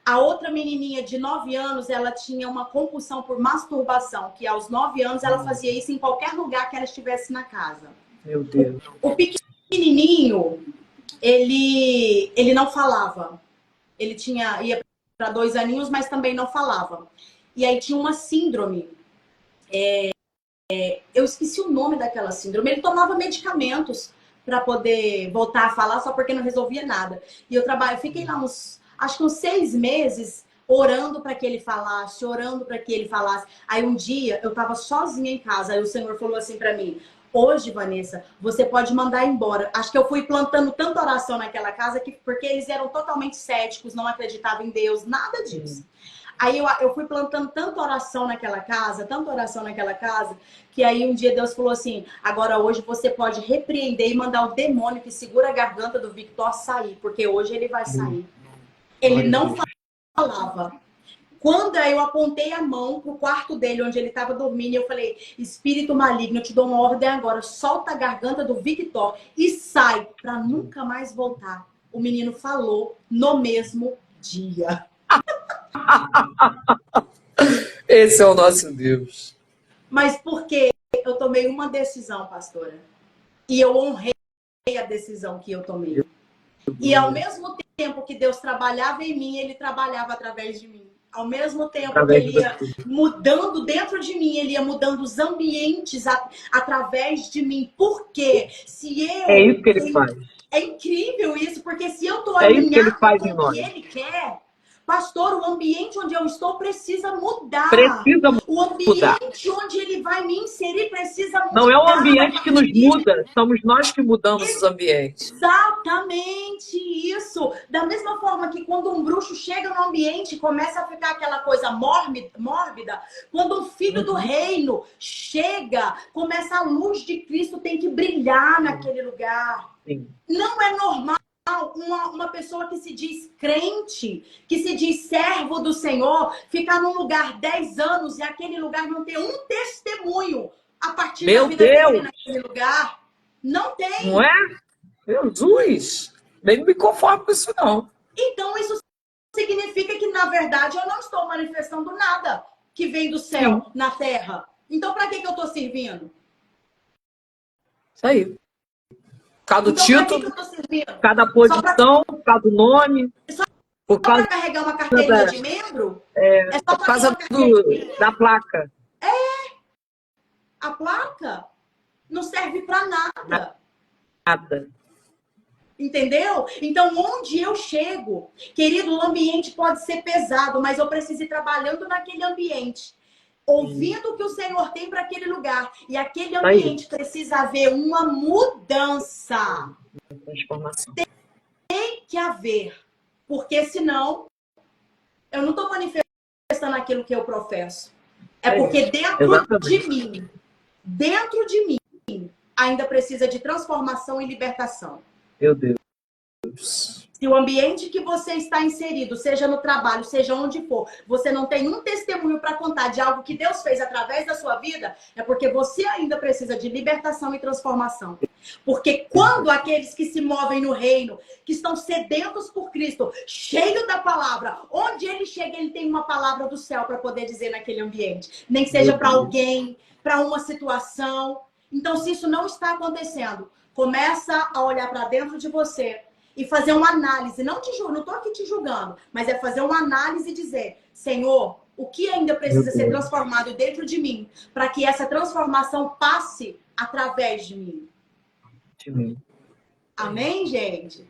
Speaker 2: A outra menininha de 9 anos, ela tinha uma compulsão por masturbação, que aos 9 anos ela fazia isso em qualquer lugar que ela estivesse na casa.
Speaker 3: Meu Deus.
Speaker 2: O pequenininho, ele não falava. Ele ia para 2 aninhos, mas também não falava. E aí tinha uma síndrome. Eu esqueci o nome daquela síndrome. Ele tomava medicamentos para poder voltar a falar, só porque não resolvia nada. E eu fiquei lá acho que uns 6 meses orando para que ele falasse, orando para que ele falasse. Aí um dia eu estava sozinha em casa, aí o Senhor falou assim para mim: hoje, Vanessa, você pode mandar embora. Acho que eu fui plantando tanta oração naquela casa, porque eles eram totalmente céticos, não acreditavam em Deus, nada disso. Aí eu fui plantando tanta oração naquela casa, que aí um dia Deus falou assim: agora hoje você pode repreender e mandar o demônio que segura a garganta do Victor sair, porque hoje ele vai sair. Ele não falava. Quando eu apontei a mão pro quarto dele, onde ele estava dormindo, eu falei: espírito maligno, eu te dou uma ordem agora, solta a garganta do Victor e sai, para nunca mais voltar. O menino falou no mesmo dia.
Speaker 3: Esse é o nosso Deus.
Speaker 2: Mas porque eu tomei uma decisão, pastora. E eu honrei a decisão que eu tomei. E ao mesmo tempo que Deus trabalhava em mim, Ele trabalhava através de mim. Ao mesmo tempo que Ele ia mudando dentro de mim, Ele ia mudando os ambientes através de mim. Porque se eu...
Speaker 3: É isso que Ele faz.
Speaker 2: É incrível isso, porque se eu estou
Speaker 3: É isso que Ele
Speaker 2: alinhada
Speaker 3: faz
Speaker 2: com
Speaker 3: em
Speaker 2: o
Speaker 3: nós.
Speaker 2: que Ele quer... Pastor, o ambiente onde eu estou precisa mudar.
Speaker 3: Precisa
Speaker 2: O ambiente onde ele vai me inserir precisa mudar.
Speaker 3: Não é o ambiente que nos muda, somos nós que mudamos os ambientes.
Speaker 2: Exatamente isso. Da mesma forma que quando um bruxo chega no ambiente, começa a ficar aquela coisa mórbida, quando um filho do reino chega, começa a luz de Cristo, tem que brilhar naquele lugar.
Speaker 3: Sim.
Speaker 2: Não é normal uma pessoa que se diz crente, que se diz servo do Senhor, ficar num lugar 10 anos e aquele lugar não ter um testemunho a partir da vida dele naquele lugar. Não tem.
Speaker 3: Não é? Jesus! Nem me conformo com isso, não.
Speaker 2: Então, isso significa que, na verdade, eu não estou manifestando nada que vem do céu na terra. Então, para que eu estou servindo?
Speaker 3: Isso aí. Cada
Speaker 2: então,
Speaker 3: título, cada posição, cada nome.
Speaker 2: Só
Speaker 3: por causa
Speaker 2: para carregar uma carteirinha de membro?
Speaker 3: É
Speaker 2: só
Speaker 3: por causa da placa.
Speaker 2: A placa não serve para nada.
Speaker 3: Nada.
Speaker 2: Entendeu? Então, onde eu chego, querido, o ambiente pode ser pesado, mas eu preciso ir trabalhando naquele ambiente. Ouvindo o que o Senhor tem para aquele lugar. E aquele ambiente precisa haver uma mudança.
Speaker 3: Transformação.
Speaker 2: Tem que haver. Porque senão, eu não estou manifestando aquilo que eu professo. É porque dentro de mim, ainda precisa de transformação e libertação.
Speaker 3: Meu Deus.
Speaker 2: Se o ambiente que você está inserido, seja no trabalho, seja onde for, você não tem um testemunho para contar de algo que Deus fez através da sua vida, é porque você ainda precisa de libertação e transformação. Porque quando aqueles que se movem no reino, que estão sedentos por Cristo, cheio da palavra, onde ele chega, ele tem uma palavra do céu para poder dizer naquele ambiente. Nem que seja para alguém, para uma situação. Então, se isso não está acontecendo, começa a olhar para dentro de você e fazer uma análise. Não estou aqui te julgando, mas é fazer uma análise e dizer: Senhor, o que ainda precisa ser transformado dentro de mim para que essa transformação passe através de mim? Amém, gente?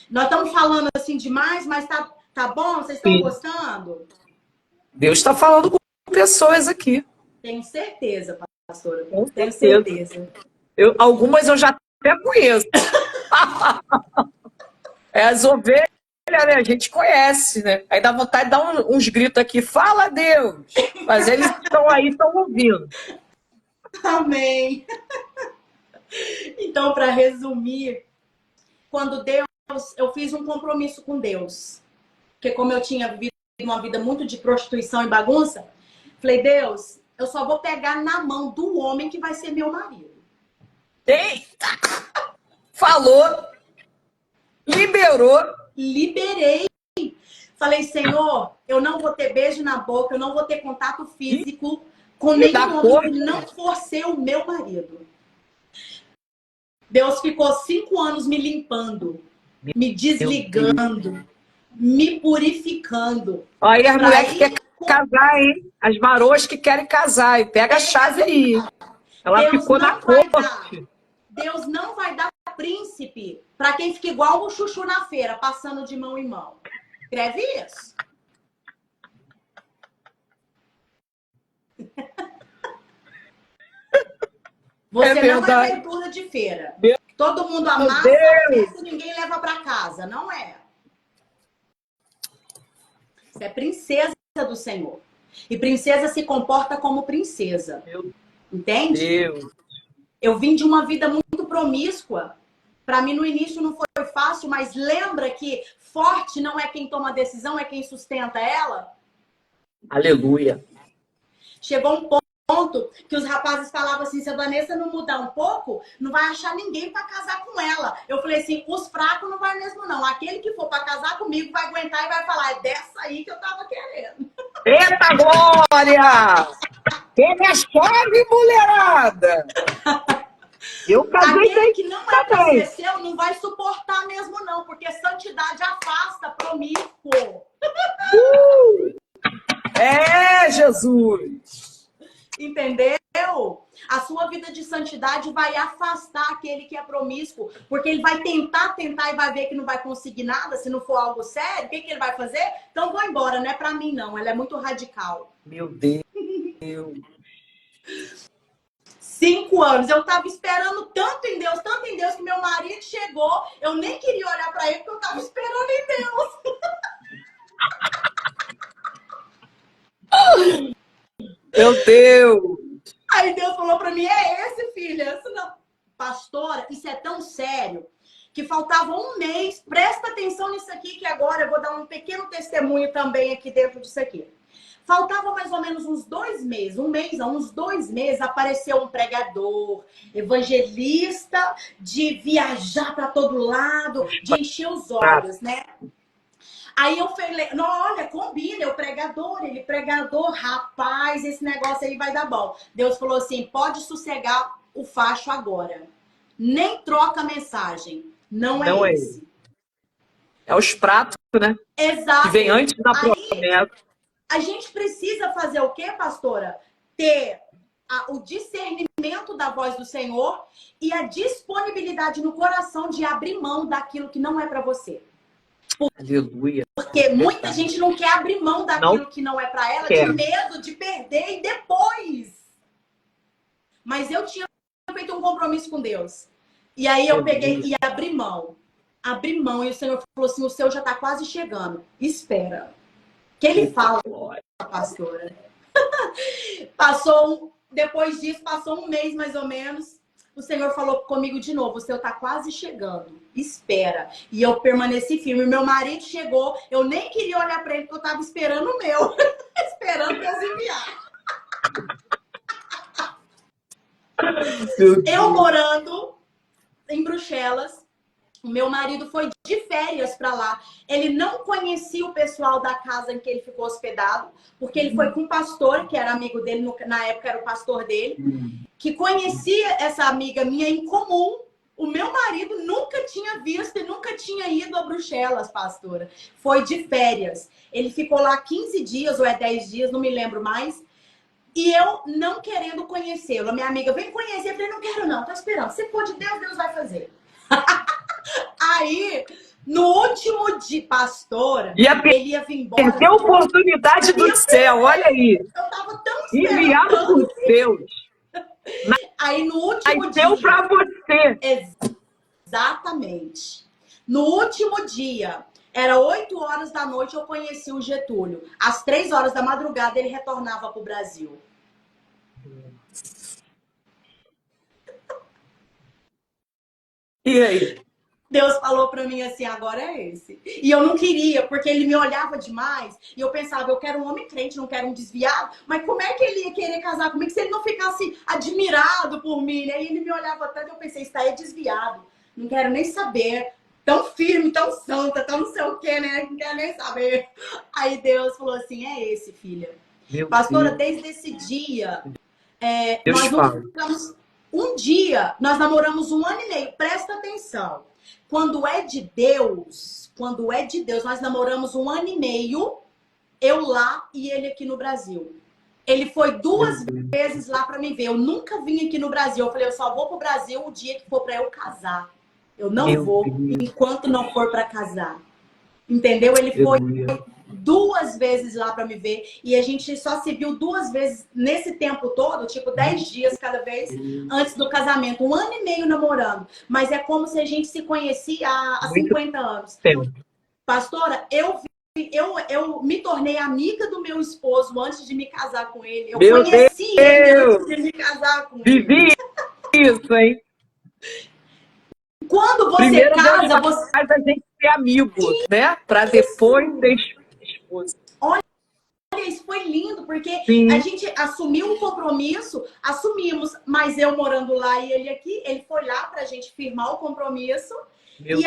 Speaker 2: Nós estamos falando assim demais, mas tá bom? Vocês estão gostando?
Speaker 3: Deus está falando com pessoas aqui.
Speaker 2: Tenho certeza, pastora.
Speaker 3: Tenho certeza. Algumas eu já até conheço. É as ovelhas, né? A gente conhece, né? Aí dá vontade de dar uns gritos aqui, fala Deus! Mas eles estão aí, estão ouvindo.
Speaker 2: Amém. Então, para resumir, quando eu fiz um compromisso com Deus, porque como eu tinha vivido uma vida muito de prostituição e bagunça, falei: Deus, eu só vou pegar na mão do homem que vai ser meu marido.
Speaker 3: Eita! Falou! Liberei.
Speaker 2: Falei: Senhor, eu não vou ter beijo na boca, eu não vou ter contato físico com nenhum homem que não for ser o meu marido. Deus ficou 5 anos me limpando, me desligando, me purificando.
Speaker 3: Aí as mulheres que querem casar, hein? As varoas que querem casar. E pega a chave aí. Ela
Speaker 2: Deus
Speaker 3: ficou na corte.
Speaker 2: Deus não vai dar príncipe para quem fica igual o chuchu na feira, passando de mão em mão. Escreve isso. Você não é verdura de feira. Todo mundo amassa, e ninguém leva para casa. Não é. Você é princesa do Senhor. E princesa se comporta como princesa. Entende?
Speaker 3: Deus.
Speaker 2: Eu vim de uma vida muito promíscua. Para mim, no início, não foi fácil, mas lembra que forte não é quem toma a decisão, é quem sustenta ela?
Speaker 3: Aleluia.
Speaker 2: Chegou um ponto que os rapazes falavam assim: se a Vanessa não mudar um pouco, não vai achar ninguém para casar com ela. Eu falei assim: os fracos não vai mesmo não. Aquele que for para casar comigo vai aguentar e vai falar: é dessa aí que eu tava querendo.
Speaker 3: Eita glória! Pega a chave, mulherada! Eu casei.
Speaker 2: Aquele que não aconteceu não vai suportar mesmo não, porque santidade afasta promíscuo.
Speaker 3: É, Jesus!
Speaker 2: Entendeu? A sua vida de santidade vai afastar aquele que é promíscuo, porque ele vai tentar e vai ver que não vai conseguir nada, se não for algo sério. O que ele vai fazer? Então vou embora, não é pra mim não, ela é muito radical.
Speaker 3: Meu Deus!
Speaker 2: 5 anos, eu tava esperando tanto em Deus, que meu marido chegou, eu nem queria olhar pra ele, porque eu tava esperando em Deus.
Speaker 3: Meu Deus!
Speaker 2: Aí Deus falou pra mim: é esse, filha? Isso não. Pastora, isso é tão sério que faltava um mês. Presta atenção nisso aqui, que agora eu vou dar um pequeno testemunho também aqui dentro disso aqui. Faltava mais ou menos uns 2 meses, uns 2 meses, apareceu um pregador, evangelista, de viajar para todo lado, de encher os olhos, né? Aí eu falei: não, olha, combina, eu pregador, ele pregador, rapaz, esse negócio aí vai dar bom. Deus falou assim: pode sossegar o facho agora. Nem troca mensagem. Não é esse.
Speaker 3: É os pratos, né?
Speaker 2: Exato.
Speaker 3: Que vem antes da promessa.
Speaker 2: A gente precisa fazer o quê, pastora? Ter o discernimento da voz do Senhor e a disponibilidade no coração de abrir mão daquilo que não é para você.
Speaker 3: Aleluia.
Speaker 2: Porque muita gente não quer abrir mão daquilo que não é para ela, de medo de perder e depois. Mas eu tinha feito um compromisso com Deus. E aí eu peguei e abri mão. Abri mão e o Senhor falou assim: o seu já está quase chegando. Espera. Que ele fala, pastora. Depois disso, passou um mês mais ou menos. o Senhor falou comigo de novo, o seu tá quase chegando, espera. E eu permaneci firme. Meu marido chegou, eu nem queria olhar para ele, porque eu tava esperando o meu. Esperando Deus enviar. Eu morando em Bruxelas, o meu marido foi de férias para lá. Ele não conhecia o pessoal da casa em que ele ficou hospedado, porque ele foi com um pastor, que era amigo dele, na época era o pastor dele, que conhecia essa amiga minha em comum. O meu marido nunca tinha visto e nunca tinha ido a Bruxelas, pastora. Foi de férias. Ele ficou lá 15 dias ou 10 dias, não me lembro mais. E eu não querendo conhecê-lo. Minha amiga, vem conhecer. Eu falei, não quero não, tô esperando. Se for de Deus, Deus vai fazer. Aí, no último dia, pastora, ele ia vir embora.
Speaker 3: Perdeu a oportunidade do céu, olha aí.
Speaker 2: Eu tava tão
Speaker 3: Enviado por Deus.
Speaker 2: Aí, no último dia...
Speaker 3: Nasceu pra você.
Speaker 2: Exatamente. No último dia... Era 8 horas da noite, eu conheci o Getúlio. Às 3 horas da madrugada, ele retornava para o Brasil.
Speaker 3: E aí?
Speaker 2: Deus falou para mim assim, agora é esse. E eu não queria, porque ele me olhava demais. E eu pensava, eu quero um homem crente, não quero um desviado. Mas como é que ele ia querer casar comigo se ele não ficasse admirado por mim? Aí ele me olhava tanto, eu pensei, isso aí é desviado. Não quero nem saber. Tão firme, tão santa, tão não sei o que, né? Não quero nem saber. Aí Deus falou assim, é esse, filha.
Speaker 3: Meu
Speaker 2: Pastora,
Speaker 3: Deus.
Speaker 2: desde esse dia,
Speaker 3: Deus
Speaker 2: nós
Speaker 3: fala.
Speaker 2: não ficamos... Um dia, nós namoramos 1 ano e meio. Presta atenção. Quando é de Deus, nós namoramos 1 ano e meio, eu lá e ele aqui no Brasil. Ele foi 2 vezes lá para me ver. Eu nunca vim aqui no Brasil. Eu falei, eu só vou pro Brasil o dia que for para eu casar. Eu não vou enquanto não for para casar. Entendeu? Ele foi 2 vezes lá para me ver. E a gente só se viu 2 vezes nesse tempo todo, tipo 10 dias cada vez, antes do casamento. 1 ano e meio namorando. Mas é como se a gente se conhecia há 50 anos. Pastora, eu me tornei amiga do meu esposo antes de me casar com ele. Eu conheci ele antes de me casar com ele.
Speaker 3: Vivi isso, hein?
Speaker 2: Quando você
Speaker 3: Primeiro
Speaker 2: casa,
Speaker 3: você faz a gente ser amigo, né? Para depois ter esposa.
Speaker 2: Olha, isso foi lindo, porque a gente assumiu um compromisso, assumimos, mas eu morando lá e ele aqui, ele foi lá pra gente firmar o compromisso.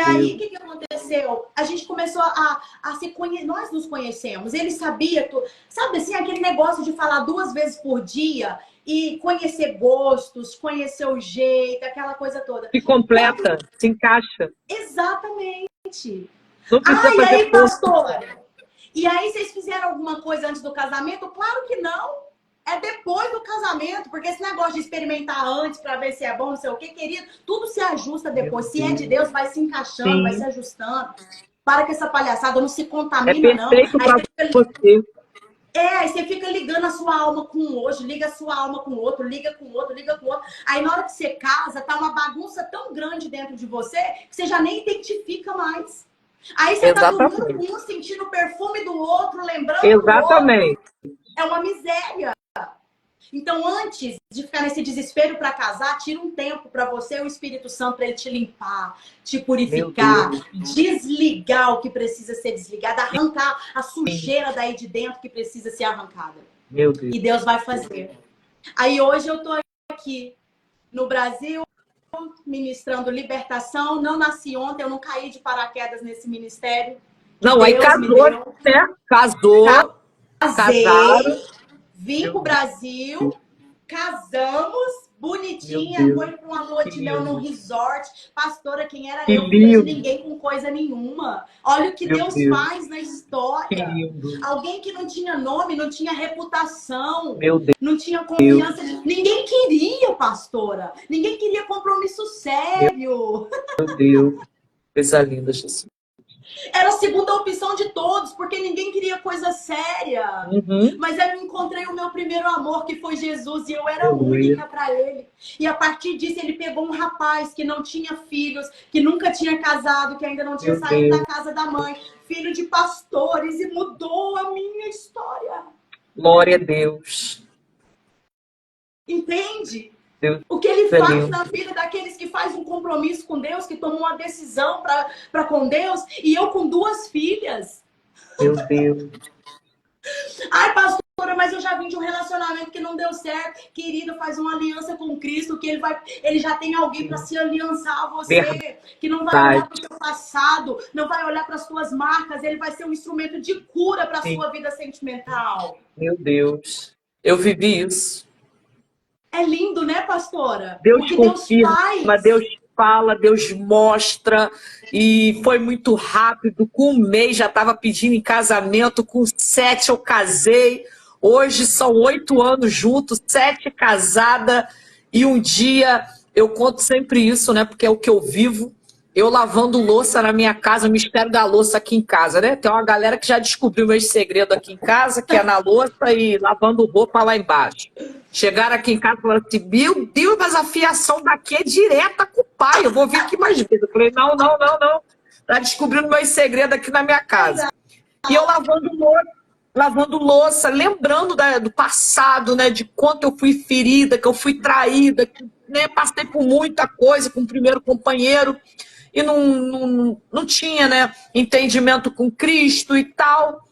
Speaker 2: Aí, o que aconteceu? A gente começou a se conhecer, nós nos conhecemos, ele sabia, sabe assim, aquele negócio de falar 2 vezes por dia e conhecer gostos, conhecer o jeito, aquela coisa toda.
Speaker 3: Se completa, se encaixa.
Speaker 2: Exatamente.
Speaker 3: Não precisa
Speaker 2: E
Speaker 3: fazer
Speaker 2: aí, pastora? E aí, vocês fizeram alguma coisa antes do casamento? Claro que não. É depois do casamento, porque esse negócio de experimentar antes para ver se é bom, não sei o que, querido, tudo se ajusta depois. Se é de Deus, vai se encaixando, vai se ajustando. Para com essa palhaçada, não se contamina, não.
Speaker 3: É perfeito para você.
Speaker 2: Aí você fica ligando a sua alma com um hoje, liga a sua alma com o outro, liga com o outro, liga com o outro. Aí na hora que você casa, tá uma bagunça tão grande dentro de você que você já nem identifica mais. Aí você tá dormindo com um, sentindo o perfume do outro, lembrando do outro. É uma miséria. Então, antes de ficar nesse desespero para casar, tira um tempo para você e o Espírito Santo para ele te limpar, te purificar, desligar o que precisa ser desligado, arrancar a sujeira daí de dentro que precisa ser arrancada.
Speaker 3: Meu Deus.
Speaker 2: E Deus vai fazer. Aí hoje eu tô aqui no Brasil ministrando libertação. Não nasci ontem, eu não caí de paraquedas nesse ministério.
Speaker 3: Não, aí casou, né? Casou.
Speaker 2: Casaram. Vim pro Brasil, casamos, bonitinha, foi para uma lua de mel num resort. Pastora, quem era eu? Não vejo ninguém com coisa nenhuma. Olha o que Deus faz na história. Alguém que não tinha nome, não tinha reputação, não tinha confiança. Ninguém queria, pastora. Ninguém queria compromisso sério.
Speaker 3: Meu Deus, coisa linda, Jesus.
Speaker 2: Era a segunda opção de todos, porque ninguém queria coisa séria. Mas eu encontrei o meu primeiro amor, que foi Jesus, e eu era única para ele. E a partir disso, ele pegou um rapaz que não tinha filhos, que nunca tinha casado, que ainda não tinha saído da casa da mãe, filho de pastores, e mudou a minha história.
Speaker 3: Glória a Deus.
Speaker 2: Entende?
Speaker 3: Deus
Speaker 2: O que ele
Speaker 3: é
Speaker 2: faz
Speaker 3: lindo.
Speaker 2: na vida daqueles que fazem um compromisso com Deus, que tomam uma decisão para com Deus. E eu com 2 filhas.
Speaker 3: Meu Deus.
Speaker 2: Ai, pastora, mas eu já vim de um relacionamento que não deu certo. Querido, faz uma aliança com Cristo, que ele já tem alguém para se aliançar a você, que não vai olhar
Speaker 3: Verdade.
Speaker 2: para o seu passado, não vai olhar para as suas marcas, ele vai ser um instrumento de cura para a
Speaker 3: Sim.
Speaker 2: sua vida sentimental.
Speaker 3: Meu Deus. Eu vivi isso.
Speaker 2: É lindo, né, pastora? O
Speaker 3: Deus
Speaker 2: que Deus
Speaker 3: confirma,
Speaker 2: faz.
Speaker 3: Deus fala, Deus mostra. E foi muito rápido. Com 1 mês já estava pedindo em casamento. Com 7 eu casei. Hoje são 8 anos juntos, 7 casada. E um dia, eu conto sempre isso, né? Porque é o que eu vivo. Eu lavando louça na minha casa, o mistério da louça aqui em casa, né? Tem uma galera que já descobriu meu segredo aqui em casa, que é na louça e lavando roupa lá embaixo. Chegaram aqui em casa e falaram assim, meu Deus, mas a fiação daqui é direta com o pai, eu vou vir aqui mais vezes. Eu falei, não, não, não, não. Tá descobrindo meu segredo aqui na minha casa. E eu lavando louça, lembrando do passado, né? De quanto eu fui ferida, que eu fui traída, que, né, passei por muita coisa com o primeiro companheiro e não tinha, né, entendimento com Cristo e tal.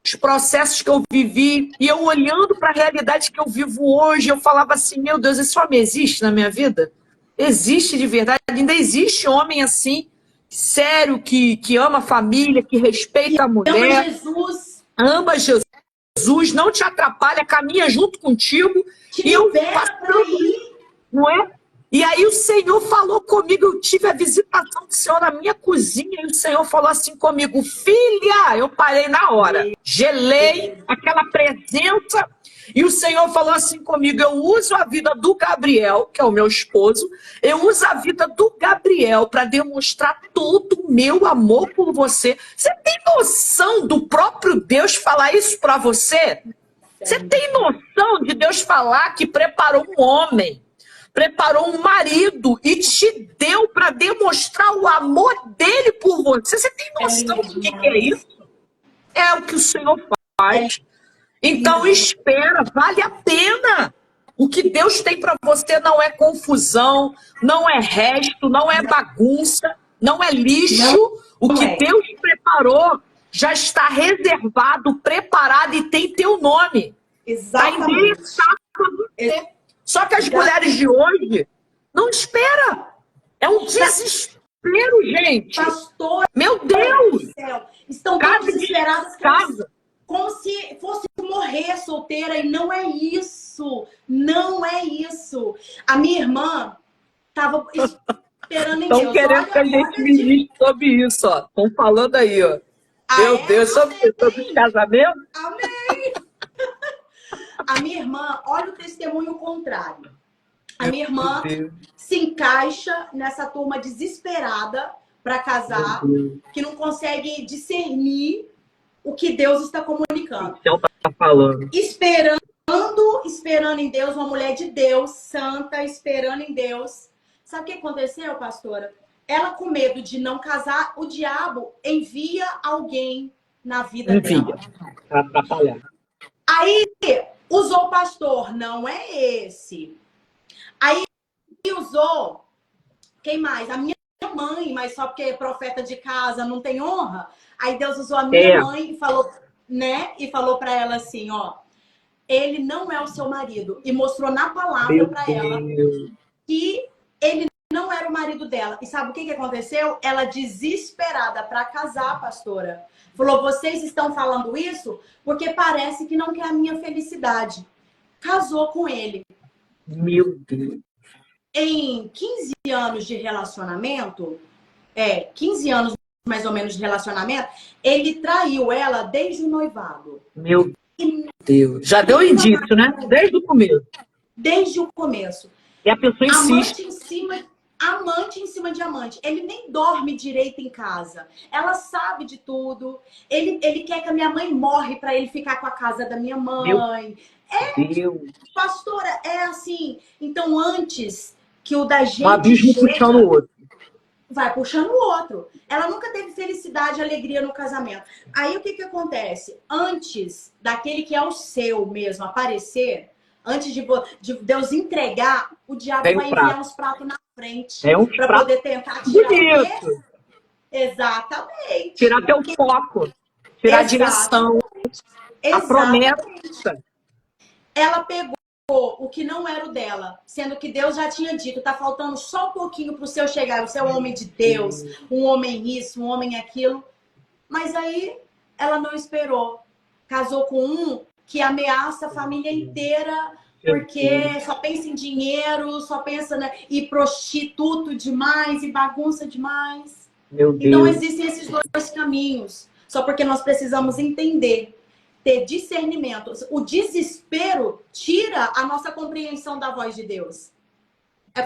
Speaker 3: Os processos que eu vivi, e eu olhando para a realidade que eu vivo hoje, eu falava assim, meu Deus, esse homem existe na minha vida? Existe de verdade? Ainda existe homem assim, sério, que ama a família, que respeita a
Speaker 2: Ama
Speaker 3: mulher,
Speaker 2: Jesus,
Speaker 3: ama Jesus, não te atrapalha, caminha junto contigo,
Speaker 2: te
Speaker 3: e eu
Speaker 2: libera para
Speaker 3: passando,
Speaker 2: ir.
Speaker 3: não é? E aí o Senhor falou comigo, eu tive a visitação do Senhor na minha cozinha, e o Senhor falou assim comigo, filha, eu parei na hora, gelei aquela presença, e o Senhor falou assim comigo, eu uso a vida do Gabriel, que é o meu esposo, eu uso a vida do Gabriel para demonstrar todo o meu amor por você. Você tem noção do próprio Deus falar isso para você? Você tem noção de Deus falar que preparou um homem, preparou um marido e te deu para demonstrar o amor dele por você? Você tem noção do que é isso? É o que o Senhor faz. Então espera, vale a pena. O que Deus tem para você não é confusão, não é resto, não é bagunça, não é lixo. O que Deus preparou já está reservado, preparado e tem teu nome. Está
Speaker 2: Exatamente.
Speaker 3: endereçado para você. Só que as mulheres de hoje não esperam. É um desespero, gente.
Speaker 2: Pastor
Speaker 3: Meu Deus!
Speaker 2: do céu, estão tão
Speaker 3: Casa de
Speaker 2: desesperadas
Speaker 3: casa.
Speaker 2: como se fosse morrer solteira, e não é isso. Não é isso. A minha irmã estava esperando em
Speaker 3: Estão
Speaker 2: Deus.
Speaker 3: querendo que a gente ministre sobre isso, ó. Estão falando aí, ó. Meu Deus, sobre os casamentos?
Speaker 2: Amém! A minha irmã, olha o testemunho contrário. A minha irmã se encaixa nessa turma desesperada para casar, que não consegue discernir o que Deus está comunicando.
Speaker 3: Então tá falando.
Speaker 2: Esperando em Deus, uma mulher de Deus, santa, esperando em Deus. Sabe o que aconteceu, pastora? Ela, com medo de não casar, o diabo envia alguém na vida dela.
Speaker 3: Para atrapalhar.
Speaker 2: Aí usou o pastor, não é esse. Aí usou, quem mais? A minha mãe, mas só porque é profeta de casa não tem honra. Aí Deus usou a minha mãe e falou, né? E falou para ela assim, ó, ele não é o seu marido. E mostrou na palavra para ela que ele não era o marido dela. E sabe o que aconteceu? Ela desesperada para casar, pastora, falou, vocês estão falando isso porque parece que não quer a minha felicidade. Casou com ele.
Speaker 3: Meu Deus.
Speaker 2: Em 15 anos de relacionamento, 15 anos mais ou menos de relacionamento, ele traiu ela desde o noivado.
Speaker 3: Meu Deus. Já deu indício, né? Desde o começo.
Speaker 2: Desde o começo.
Speaker 3: E a pessoa insiste.
Speaker 2: Amante em cima de amante. Ele nem dorme direito em casa. Ela sabe de tudo. Ele quer que a minha mãe morre para ele ficar com a casa da minha mãe. Pastora, é assim. Então, antes que o da gente...
Speaker 3: Um abismo puxando o outro.
Speaker 2: Vai puxando o outro. Ela nunca teve felicidade e alegria no casamento. Aí, o que acontece? Antes daquele que é o seu mesmo aparecer, Antes de Deus entregar, o diabo
Speaker 3: Vem o
Speaker 2: vai
Speaker 3: prato.
Speaker 2: enviar uns pratos na frente.
Speaker 3: É um
Speaker 2: Para
Speaker 3: prato
Speaker 2: poder tentar tirar o quê?
Speaker 3: bonito.
Speaker 2: Exatamente.
Speaker 3: Tirar teu foco. Tirar a direção. A promessa.
Speaker 2: Ela pegou o que não era o dela, sendo que Deus já tinha dito, tá faltando só um pouquinho para o seu chegar, o seu homem de Deus, um homem isso, um homem aquilo. Mas aí ela não esperou. Casou com um que ameaça a família inteira, porque só pensa em dinheiro, só pensa, né, e prostituto demais, e bagunça demais.
Speaker 3: Meu Deus.
Speaker 2: Então existem esses dois caminhos. Só porque nós precisamos entender, ter discernimento. O desespero tira a nossa compreensão da voz de Deus.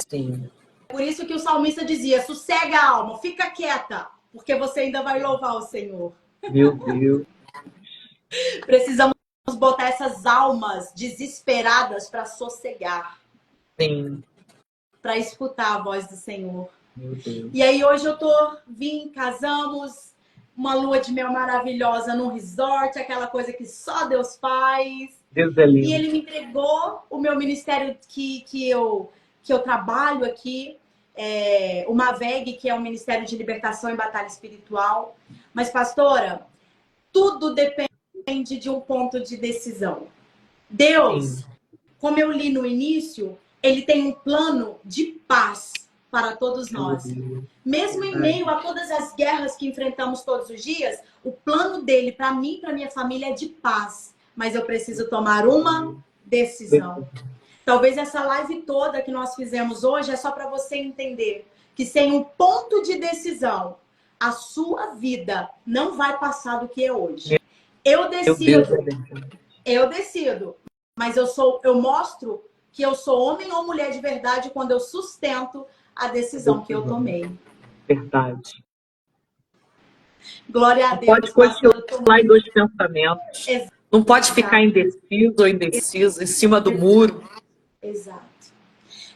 Speaker 3: Sim.
Speaker 2: Por isso que o salmista dizia, sossega a alma, fica quieta, porque você ainda vai louvar o Senhor.
Speaker 3: Meu Deus.
Speaker 2: Precisamos botar essas almas desesperadas para sossegar.
Speaker 3: Sim.
Speaker 2: Para escutar a voz do Senhor.
Speaker 3: Meu Deus.
Speaker 2: E aí hoje casamos, uma lua de mel maravilhosa num resort, aquela coisa que só Deus faz.
Speaker 3: Deus é lindo.
Speaker 2: E ele me entregou o meu ministério que eu trabalho aqui, o Maveg, que é o Ministério de Libertação e Batalha Espiritual. Mas, pastora, tudo depende de um ponto de decisão. Deus, como eu li no início, ele tem um plano de paz para todos nós. Mesmo em meio a todas as guerras que enfrentamos todos os dias, o plano dele para mim e para minha família é de paz. Mas eu preciso tomar uma decisão. Talvez essa live toda que nós fizemos hoje é só para você entender que sem um ponto de decisão, a sua vida não vai passar do que é hoje. Eu decido, mas eu mostro que eu sou homem ou mulher de verdade quando eu sustento a decisão que eu tomei.
Speaker 3: Verdade.
Speaker 2: Glória a
Speaker 3: Não
Speaker 2: Deus.
Speaker 3: pode continuar em dois pensamentos. Não pode ficar indeciso ou indeciso em cima do muro.
Speaker 2: Exato.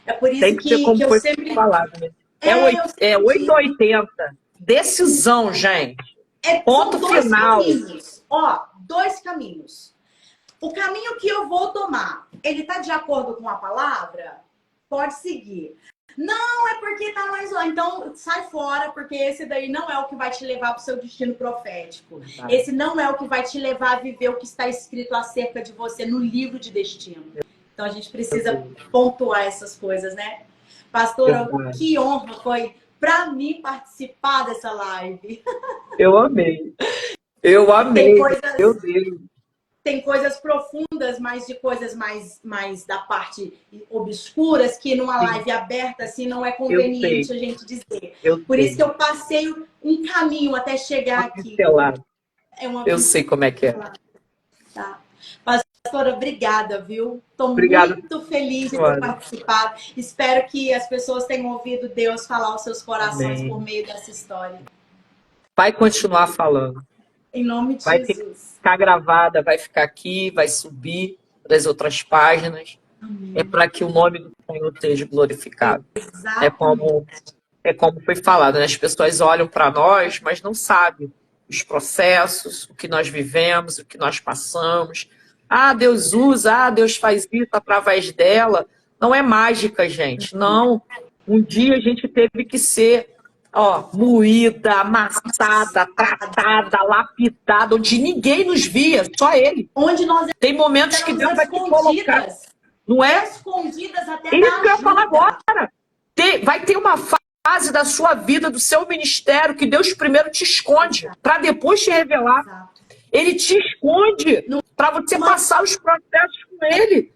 Speaker 2: É por isso
Speaker 3: Tem que ser como
Speaker 2: que eu
Speaker 3: foi
Speaker 2: sempre
Speaker 3: falado. Né? É 880. Decisão, gente. Ponto final.
Speaker 2: Caminhos. Ó, dois caminhos. O caminho que eu vou tomar, ele está de acordo com a palavra? Pode seguir. Não, é porque tá mais lá. Então, sai fora, porque esse daí não é o que vai te levar para o seu destino profético. Esse não é o que vai te levar a viver o que está escrito acerca de você no livro de destino. Então, a gente precisa pontuar essas coisas, né? Pastora, que honra foi para mim participar dessa live.
Speaker 3: Eu amei. Eu amei. Meu Deus.
Speaker 2: Tem coisas profundas, mas de coisas mais da parte obscuras, que numa live aberta, assim, não é conveniente a gente dizer. Por isso que eu passei um caminho até chegar aqui.
Speaker 3: Eu sei como é que é.
Speaker 2: Tá. Pastora, obrigada, viu? Estou muito feliz de ter participado. Espero que as pessoas tenham ouvido Deus falar aos seus corações por meio dessa história.
Speaker 3: Vai continuar falando.
Speaker 2: Em nome de
Speaker 3: vai
Speaker 2: Jesus.
Speaker 3: Ficar gravada, vai ficar aqui, vai subir para as outras páginas. Amém. É para que o nome do Senhor seja glorificado. É como foi falado, né? As pessoas olham para nós, mas não sabem os processos, o que nós vivemos, o que nós passamos. Ah, Deus usa, Deus faz isso através dela. Não é mágica, gente. Não. Um dia a gente teve que ser moída, amassada, tratada, lapidada, onde ninguém nos via, só ele.
Speaker 2: Onde nós
Speaker 3: tem momentos que Deus vai te colocar. Não é?
Speaker 2: Escondidas até
Speaker 3: isso que eu ia falar agora. Vai ter uma fase da sua vida, do seu ministério, que Deus primeiro te esconde, para depois te revelar. Exato. Ele te esconde para você passar os processos com ele.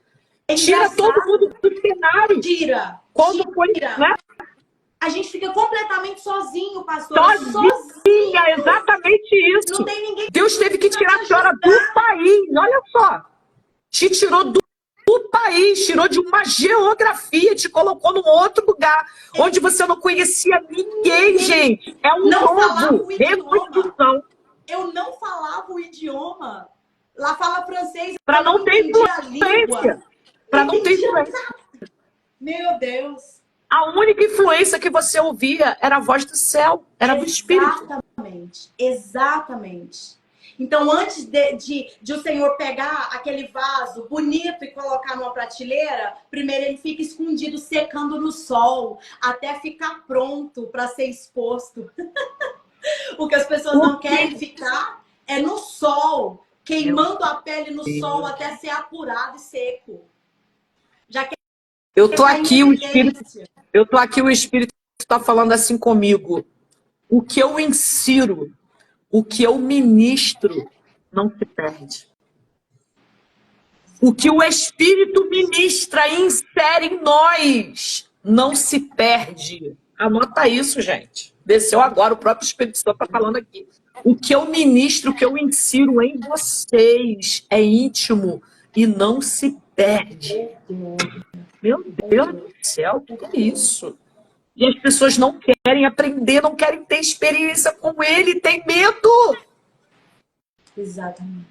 Speaker 3: Tira todo mundo do cenário. Quando foi, né?
Speaker 2: A gente fica completamente sozinho, pastor.
Speaker 3: Sozinha, exatamente isso.
Speaker 2: Não tem ninguém.
Speaker 3: Deus teve que tirar a senhora do país. Olha só. Te tirou do país, tirou de uma geografia, te colocou num outro lugar, onde você não conhecia ninguém, gente. É um novo reconstrução.
Speaker 2: Eu não falava o idioma. Lá fala francês.
Speaker 3: Para não ter influência. Para não ter influência.
Speaker 2: Meu Deus.
Speaker 3: A única influência que você ouvia era a voz do céu, era do Espírito.
Speaker 2: Exatamente. Então, antes de o Senhor pegar aquele vaso bonito e colocar numa prateleira, primeiro ele fica escondido, secando no sol, até ficar pronto para ser exposto. O que as pessoas não querem ficar é no sol, queimando a pele no sol até ser apurado e seco. Já que
Speaker 3: eu tô aqui, o Espírito está falando assim comigo. O que eu insiro, o que eu ministro, não se perde. O que o Espírito ministra e insere em nós, não se perde. Anota isso, gente. Desceu agora, o próprio Espírito Santo está falando aqui. O que eu ministro, o que eu insiro em vocês é íntimo e não se perde. Meu Deus do céu, o que é isso? E as pessoas não querem aprender, não querem ter experiência com ele, tem medo.
Speaker 2: Exatamente.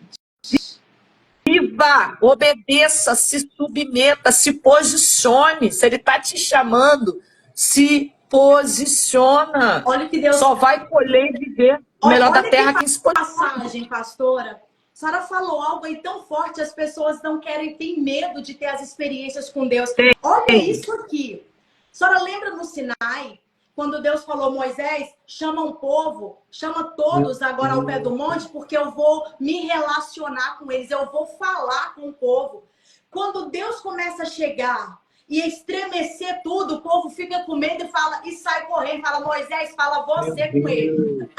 Speaker 3: Viva, obedeça, se submeta, se posicione. Se ele está te chamando, se posiciona.
Speaker 2: Olha que Deus...
Speaker 3: Só vai colher e viver o melhor da terra quem se posiciona.
Speaker 2: Passagem, pastora. A senhora falou algo aí tão forte, as pessoas não querem, têm medo de ter as experiências com Deus. Olha isso aqui. A senhora lembra no Sinai, quando Deus falou, Moisés, chama um povo, chama todos agora ao pé do monte, porque eu vou me relacionar com eles, eu vou falar com o povo. Quando Deus começa a chegar e estremecer tudo, o povo fica com medo e fala, e sai correndo, fala, Moisés, fala você com ele.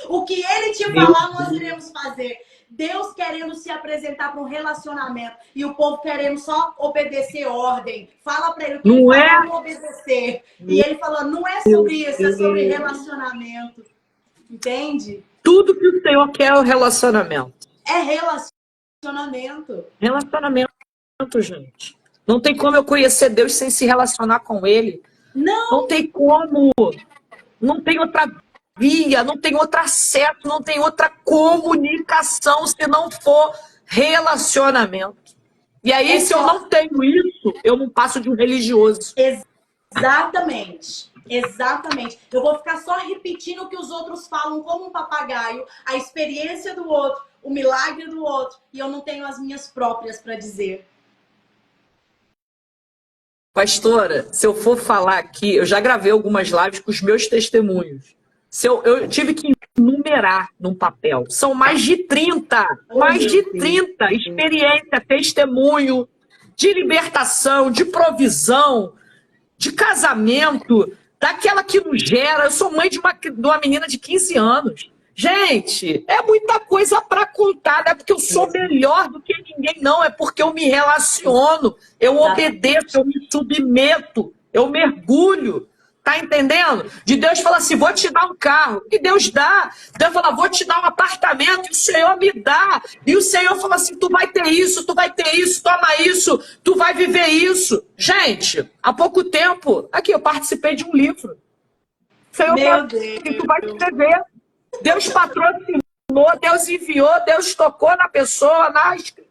Speaker 2: O que ele te falar, nós iremos fazer. Deus querendo se apresentar para um relacionamento e o povo querendo só obedecer ordem. Fala para ele o que
Speaker 3: não
Speaker 2: ele
Speaker 3: é
Speaker 2: fala, obedecer. E ele falando, não é sobre isso, é sobre relacionamento. Entende?
Speaker 3: Tudo que o Senhor quer é o relacionamento.
Speaker 2: É relacionamento.
Speaker 3: Relacionamento, gente. Não tem como eu conhecer Deus sem se relacionar com ele.
Speaker 2: Não.
Speaker 3: Não tem como. Não tem outra via, não tem outro acesso, não tem outra comunicação se não for relacionamento. E aí, se eu não tenho isso, eu não passo de um religioso.
Speaker 2: Exatamente. Exatamente. Eu vou ficar só repetindo o que os outros falam como um papagaio, a experiência do outro, o milagre do outro, e eu não tenho as minhas próprias para dizer.
Speaker 3: Pastora, se eu for falar aqui, eu já gravei algumas lives com os meus testemunhos. Eu tive que numerar num papel. São mais de 30. Mais de 30 experiência, testemunho de libertação, de provisão, de casamento, daquela que nos gera. Eu sou mãe de uma menina de 15 anos. Gente, é muita coisa para contar. Não é porque eu sou melhor do que ninguém, não. É porque eu me relaciono, eu obedeço, eu me submeto, eu mergulho. Tá entendendo? De Deus falar assim, vou te dar um carro. E Deus dá. Deus fala, vou te dar um apartamento. E o Senhor me dá. E o Senhor fala assim, tu vai ter isso, toma isso, tu vai viver isso. Gente, há pouco tempo, aqui, eu participei de um livro. O Senhor fala assim, tu vai escrever. Deus patrocinou, Deus enviou, Deus tocou na pessoa,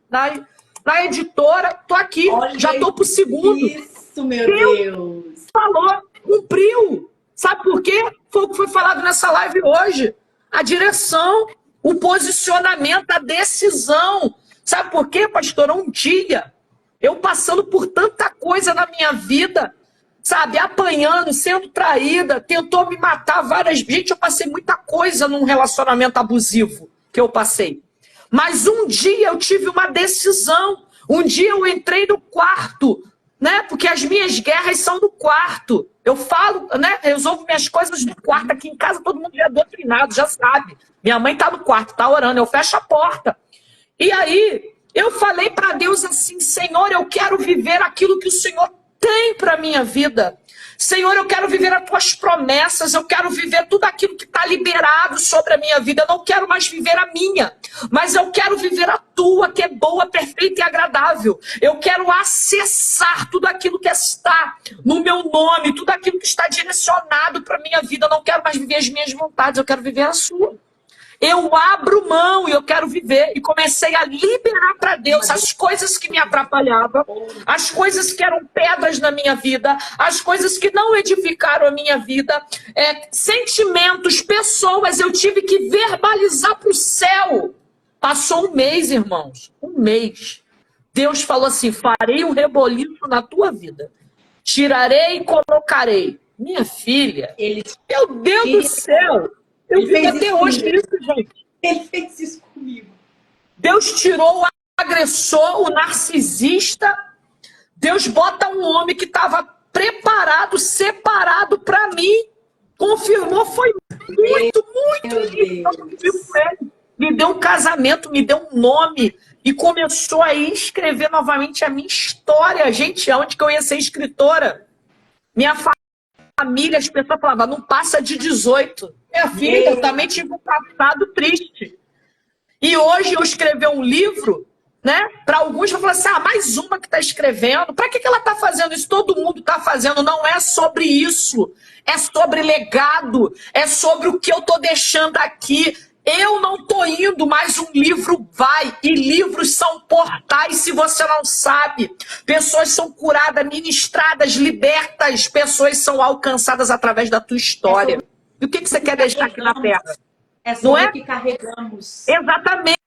Speaker 3: na editora. Tô aqui, olha, já tô pro segundo.
Speaker 2: Isso, meu Deus.
Speaker 3: Falou. Cumpriu. Sabe por quê? Foi o que foi falado nessa live hoje. A direção, o posicionamento, a decisão. Sabe por quê, pastora? Um dia, eu passando por tanta coisa na minha vida, sabe? Apanhando, sendo traída, tentou me matar várias vezes. Gente, eu passei muita coisa num relacionamento abusivo que eu passei. Mas um dia eu tive uma decisão. Um dia eu entrei no quarto, né? Porque as minhas guerras são no quarto. Eu falo, né? Eu resolvo minhas coisas no quarto. Aqui em casa todo mundo já é doutrinado, já sabe. Minha mãe tá no quarto, tá orando, eu fecho a porta. E aí, eu falei para Deus assim, Senhor, eu quero viver aquilo que o Senhor tem para minha vida. Senhor, eu quero viver as tuas promessas, eu quero viver tudo aquilo que está liberado sobre a minha vida. Eu não quero mais viver a minha, mas eu quero viver a tua, que é boa, perfeita e agradável. Eu quero acessar tudo aquilo que está no meu nome, tudo aquilo que está direcionado para a minha vida. Eu não quero mais viver as minhas vontades, eu quero viver a sua. Eu abro mão e eu quero viver. E comecei a liberar para Deus as coisas que me atrapalhavam, as coisas que eram pedras na minha vida, as coisas que não edificaram a minha vida, sentimentos, pessoas, eu tive que verbalizar para o céu. Passou um mês, irmãos, um mês. Deus falou assim, farei um reboliço na tua vida. Tirarei e colocarei. Minha filha, meu Deus do céu. Eu fico até hoje nisso, gente.
Speaker 2: Ele fez isso comigo.
Speaker 3: Deus tirou o agressor, o narcisista. Deus bota um homem que estava preparado, separado para mim. Confirmou, foi muito lindo. Me deu um casamento, me deu um nome. E começou a escrever novamente a minha história. Gente, aonde que eu ia ser escritora? Minha família, as pessoas falavam, não passa de 18. Minha filha, eu também tive um passado triste. E hoje eu escrevi um livro, né? Para alguns vão falar assim, mais uma que está escrevendo. Para que ela está fazendo isso? Todo mundo está fazendo. Não é sobre isso. É sobre legado. É sobre o que eu estou deixando aqui. Eu não estou indo, mas um livro vai. E livros são portais, se você não sabe. Pessoas são curadas, ministradas, libertas. Pessoas são alcançadas através da tua história. E o que você quer deixar aqui na Terra?
Speaker 2: É sobre o que carregamos.
Speaker 3: Exatamente.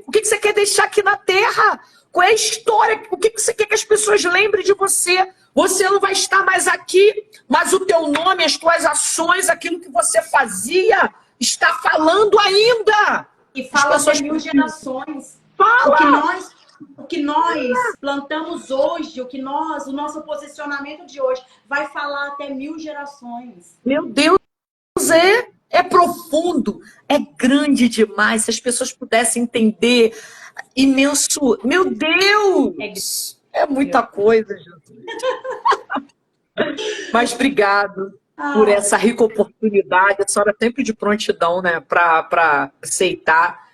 Speaker 3: O que você quer deixar aqui na Terra? Qual é a história? O que você quer que as pessoas lembrem de você? Você não vai estar mais aqui, mas o teu nome, as tuas ações, aquilo que você fazia, está falando ainda.
Speaker 2: E fala até 1000 gerações.
Speaker 3: Fala!
Speaker 2: O que nós plantamos hoje, o nosso posicionamento de hoje, vai falar até 1000 gerações.
Speaker 3: Meu Deus, é profundo, é grande demais. Se as pessoas pudessem entender, imenso. Meu Deus! É muita coisa, Jesus. Mas obrigado por essa rica oportunidade. A senhora sempre de prontidão, né, para aceitar.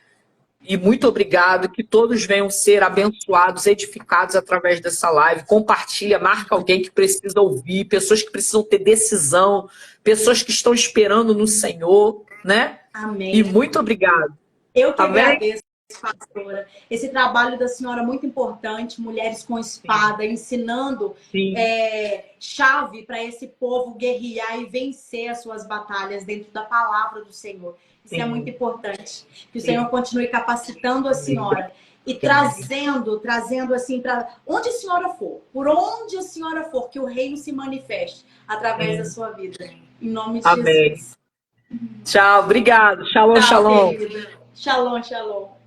Speaker 3: E muito obrigado, que todos venham ser abençoados, edificados através dessa live. Compartilha, marca alguém que precisa ouvir, pessoas que precisam ter decisão, pessoas que estão esperando no Senhor, né?
Speaker 2: Amém.
Speaker 3: E muito obrado.
Speaker 2: Eu que agradeço, pastora. Esse trabalho da senhora é muito importante, mulheres com espada, ensinando chave para esse povo guerrear e vencer as suas batalhas dentro da palavra do Senhor. Isso é muito importante. Que o Senhor continue capacitando a senhora e trazendo assim, para onde a senhora for, por onde a senhora for, que o reino se manifeste através da sua vida. Em nome de Jesus.
Speaker 3: Tchau, obrigado. Shalom, shalom.
Speaker 2: Querida. Shalom, shalom.